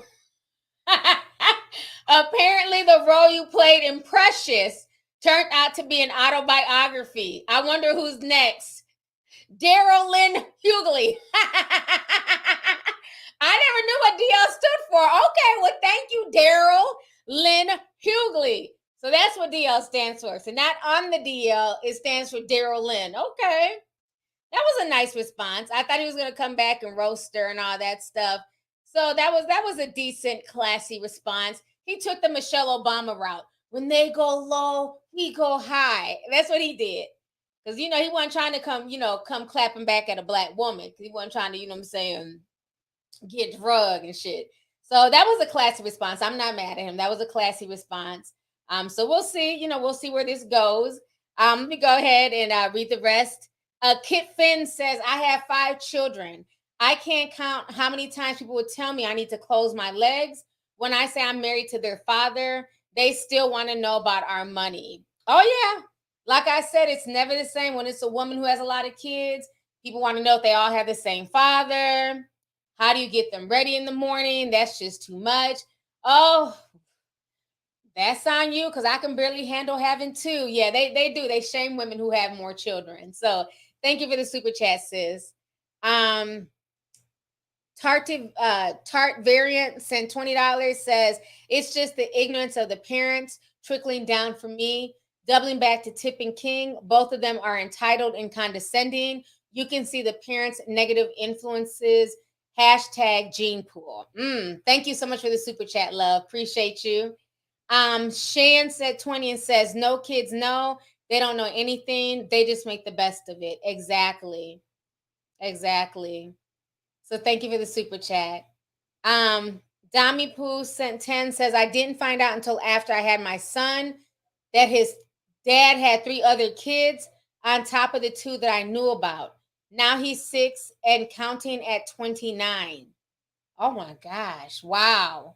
role you played in Precious turned out to be an autobiography. I wonder who's next. Daryl Lynn Hughley. I never knew what DL stood for. Okay, well, thank you, Daryl Lynn Hughley. So that's what DL stands for. So not on the DL, it stands for Daryl Lynn. Okay. That was a nice response. I thought he was going to come back and roast her and all that stuff. So that was a decent, classy response. He took the Michelle Obama route. When they go low, we go high. That's what he did. Because, you know, he wasn't trying to come clapping back at a black woman. He wasn't trying to, you know what I'm saying, get drugged and shit. So that was a classy response. I'm not mad at him. That was a classy response. So we'll see, we'll see where this goes. Let me go ahead and read the rest. Kit Finn says, I have 5 children. I can't count how many times people would tell me I need to close my legs. When I say I'm married to their father, they still want to know about our money. Oh, yeah. Like I said, it's never the same when it's a woman who has a lot of kids. People want to know if they all have the same father. How do you get them ready in the morning? That's just too much. Oh, that's on you, because I can barely handle having two. Yeah, they do. They shame women who have more children. So thank you for the super chat, sis. Tart variant sent $20, says it's just the ignorance of the parents trickling down for me. Doubling back to Tip and King, both of them are entitled and condescending. You can see the parents' negative influences. Hashtag gene pool. Thank you so much for the super chat, love. Appreciate you. Shan said 20 and says, no kids know. They don't know anything. They just make the best of it. Exactly. So thank you for the super chat. Dami Poo sent 10, says, I didn't find out until after I had my son that his dad had 3 other kids on top of the 2 that I knew about. Now he's 6 and counting at 29. Oh my gosh. Wow.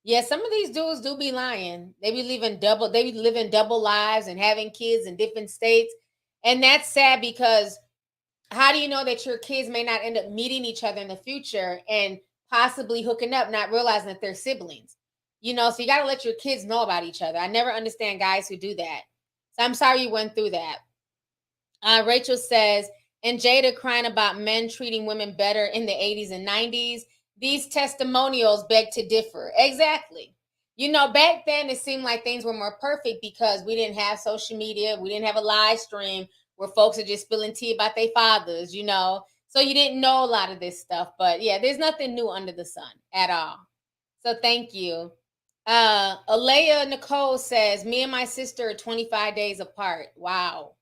Yeah, some of these dudes do be lying. They be living double lives and having kids in different states. And that's sad, because how do you know that your kids may not end up meeting each other in the future and possibly hooking up, not realizing that they're siblings? You know, so you got to let your kids know about each other. I never understand guys who do that. So I'm sorry you went through that. Rachel says, and Jada crying about men treating women better in the 80s and 90s. These testimonials beg to differ. Exactly. You know, back then it seemed like things were more perfect because we didn't have social media. We didn't have a live stream where folks are just spilling tea about their fathers, you know. So you didn't know a lot of this stuff. But yeah, there's nothing new under the sun at all. So thank you. Alea Nicole says, me and my sister are 25 days apart. Wow.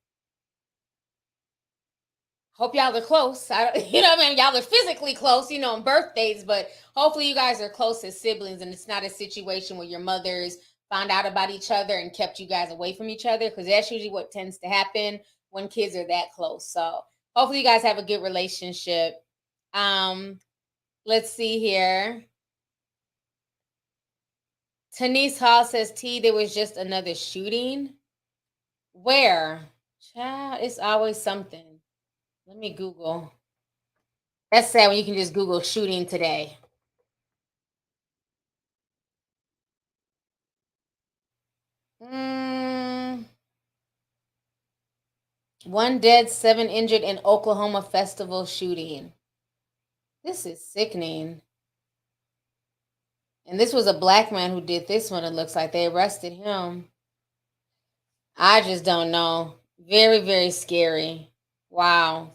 Hope y'all are close. You know what I mean? Y'all are physically close, you know, on birthdays, but hopefully you guys are close as siblings and it's not a situation where your mothers found out about each other and kept you guys away from each other, because that's usually what tends to happen when kids are that close. So hopefully you guys have a good relationship. Let's see here. Tanise Hall says, T, there was just another shooting. Where? Child, it's always something. Let me Google. That's sad when you can just Google shooting today. One dead, 7 injured in Oklahoma festival shooting. This is sickening. And this was a black man who did this one. It looks like they arrested him. I just don't know. Very, very scary. Wow.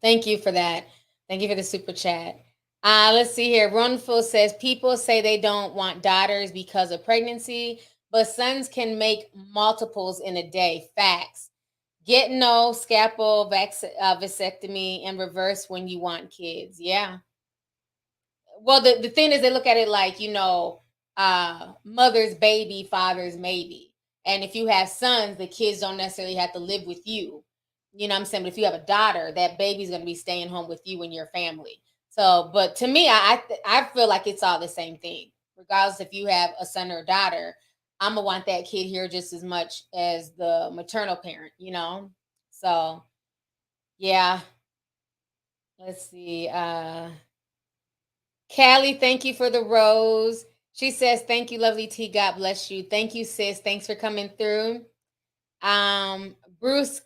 Thank you for that. Thank you for the super chat. Let's see here. Runful says, people say they don't want daughters because of pregnancy, but sons can make multiples in a day. Facts. Get no scalpel vasectomy and reverse when you want kids. Yeah. Well, the thing is, they look at it like, you know, mother's baby, father's maybe. And if you have sons, the kids don't necessarily have to live with you. You know what I'm saying? But if you have a daughter, that baby's going to be staying home with you and your family. So, but to me, I feel like it's all the same thing. Regardless if you have a son or a daughter, I'm going to want that kid here just as much as the maternal parent, you know? So, yeah. Let's see. Callie, thank you for the rose. She says, thank you, lovely T. God bless you. Thank you, sis. Thanks for coming through. Bruce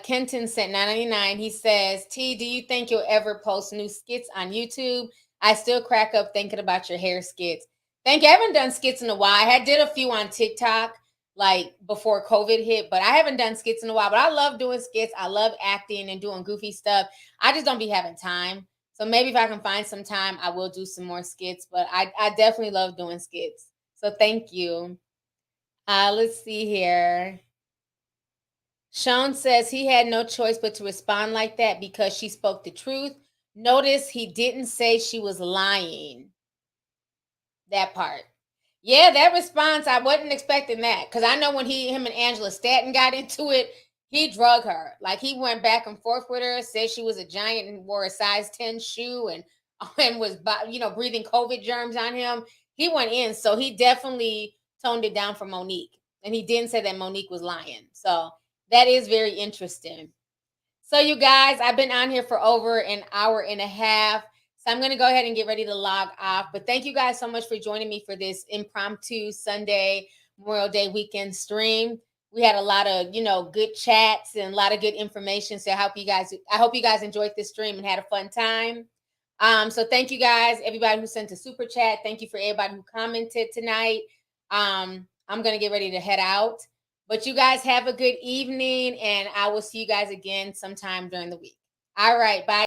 Kenton sent $9.99. He says, T, do you think you'll ever post new skits on YouTube? I still crack up thinking about your hair skits. Thank you. I haven't done skits in a while. I did a few on TikTok, like before COVID hit, but I haven't done skits in a while. But I love doing skits. I love acting and doing goofy stuff. I just don't be having time. So maybe if I can find some time, I will do some more skits. But I definitely love doing skits. So thank you. Let's see here. Sean says he had no choice but to respond like that because she spoke the truth. Notice he didn't say she was lying. That part. Yeah, that response, I wasn't expecting that. Because I know when him and Angela Stanton got into it, he drug her. Like, he went back and forth with her, said she was a giant and wore a size 10 shoe and was, you know, breathing COVID germs on him. He went in. So he definitely toned it down for Mo'Nique. And he didn't say that Mo'Nique was lying. So that is very interesting. So you guys, I've been on here for over an hour and a half. So I'm going to go ahead and get ready to log off. But thank you guys so much for joining me for this impromptu Sunday Memorial Day weekend stream. We had a lot of, good chats and a lot of good information. So I hope you guys enjoyed this stream and had a fun time. So thank you guys, everybody who sent a super chat. Thank you for everybody who commented tonight. I'm going to get ready to head out. But you guys have a good evening, and I will see you guys again sometime during the week. All right, bye.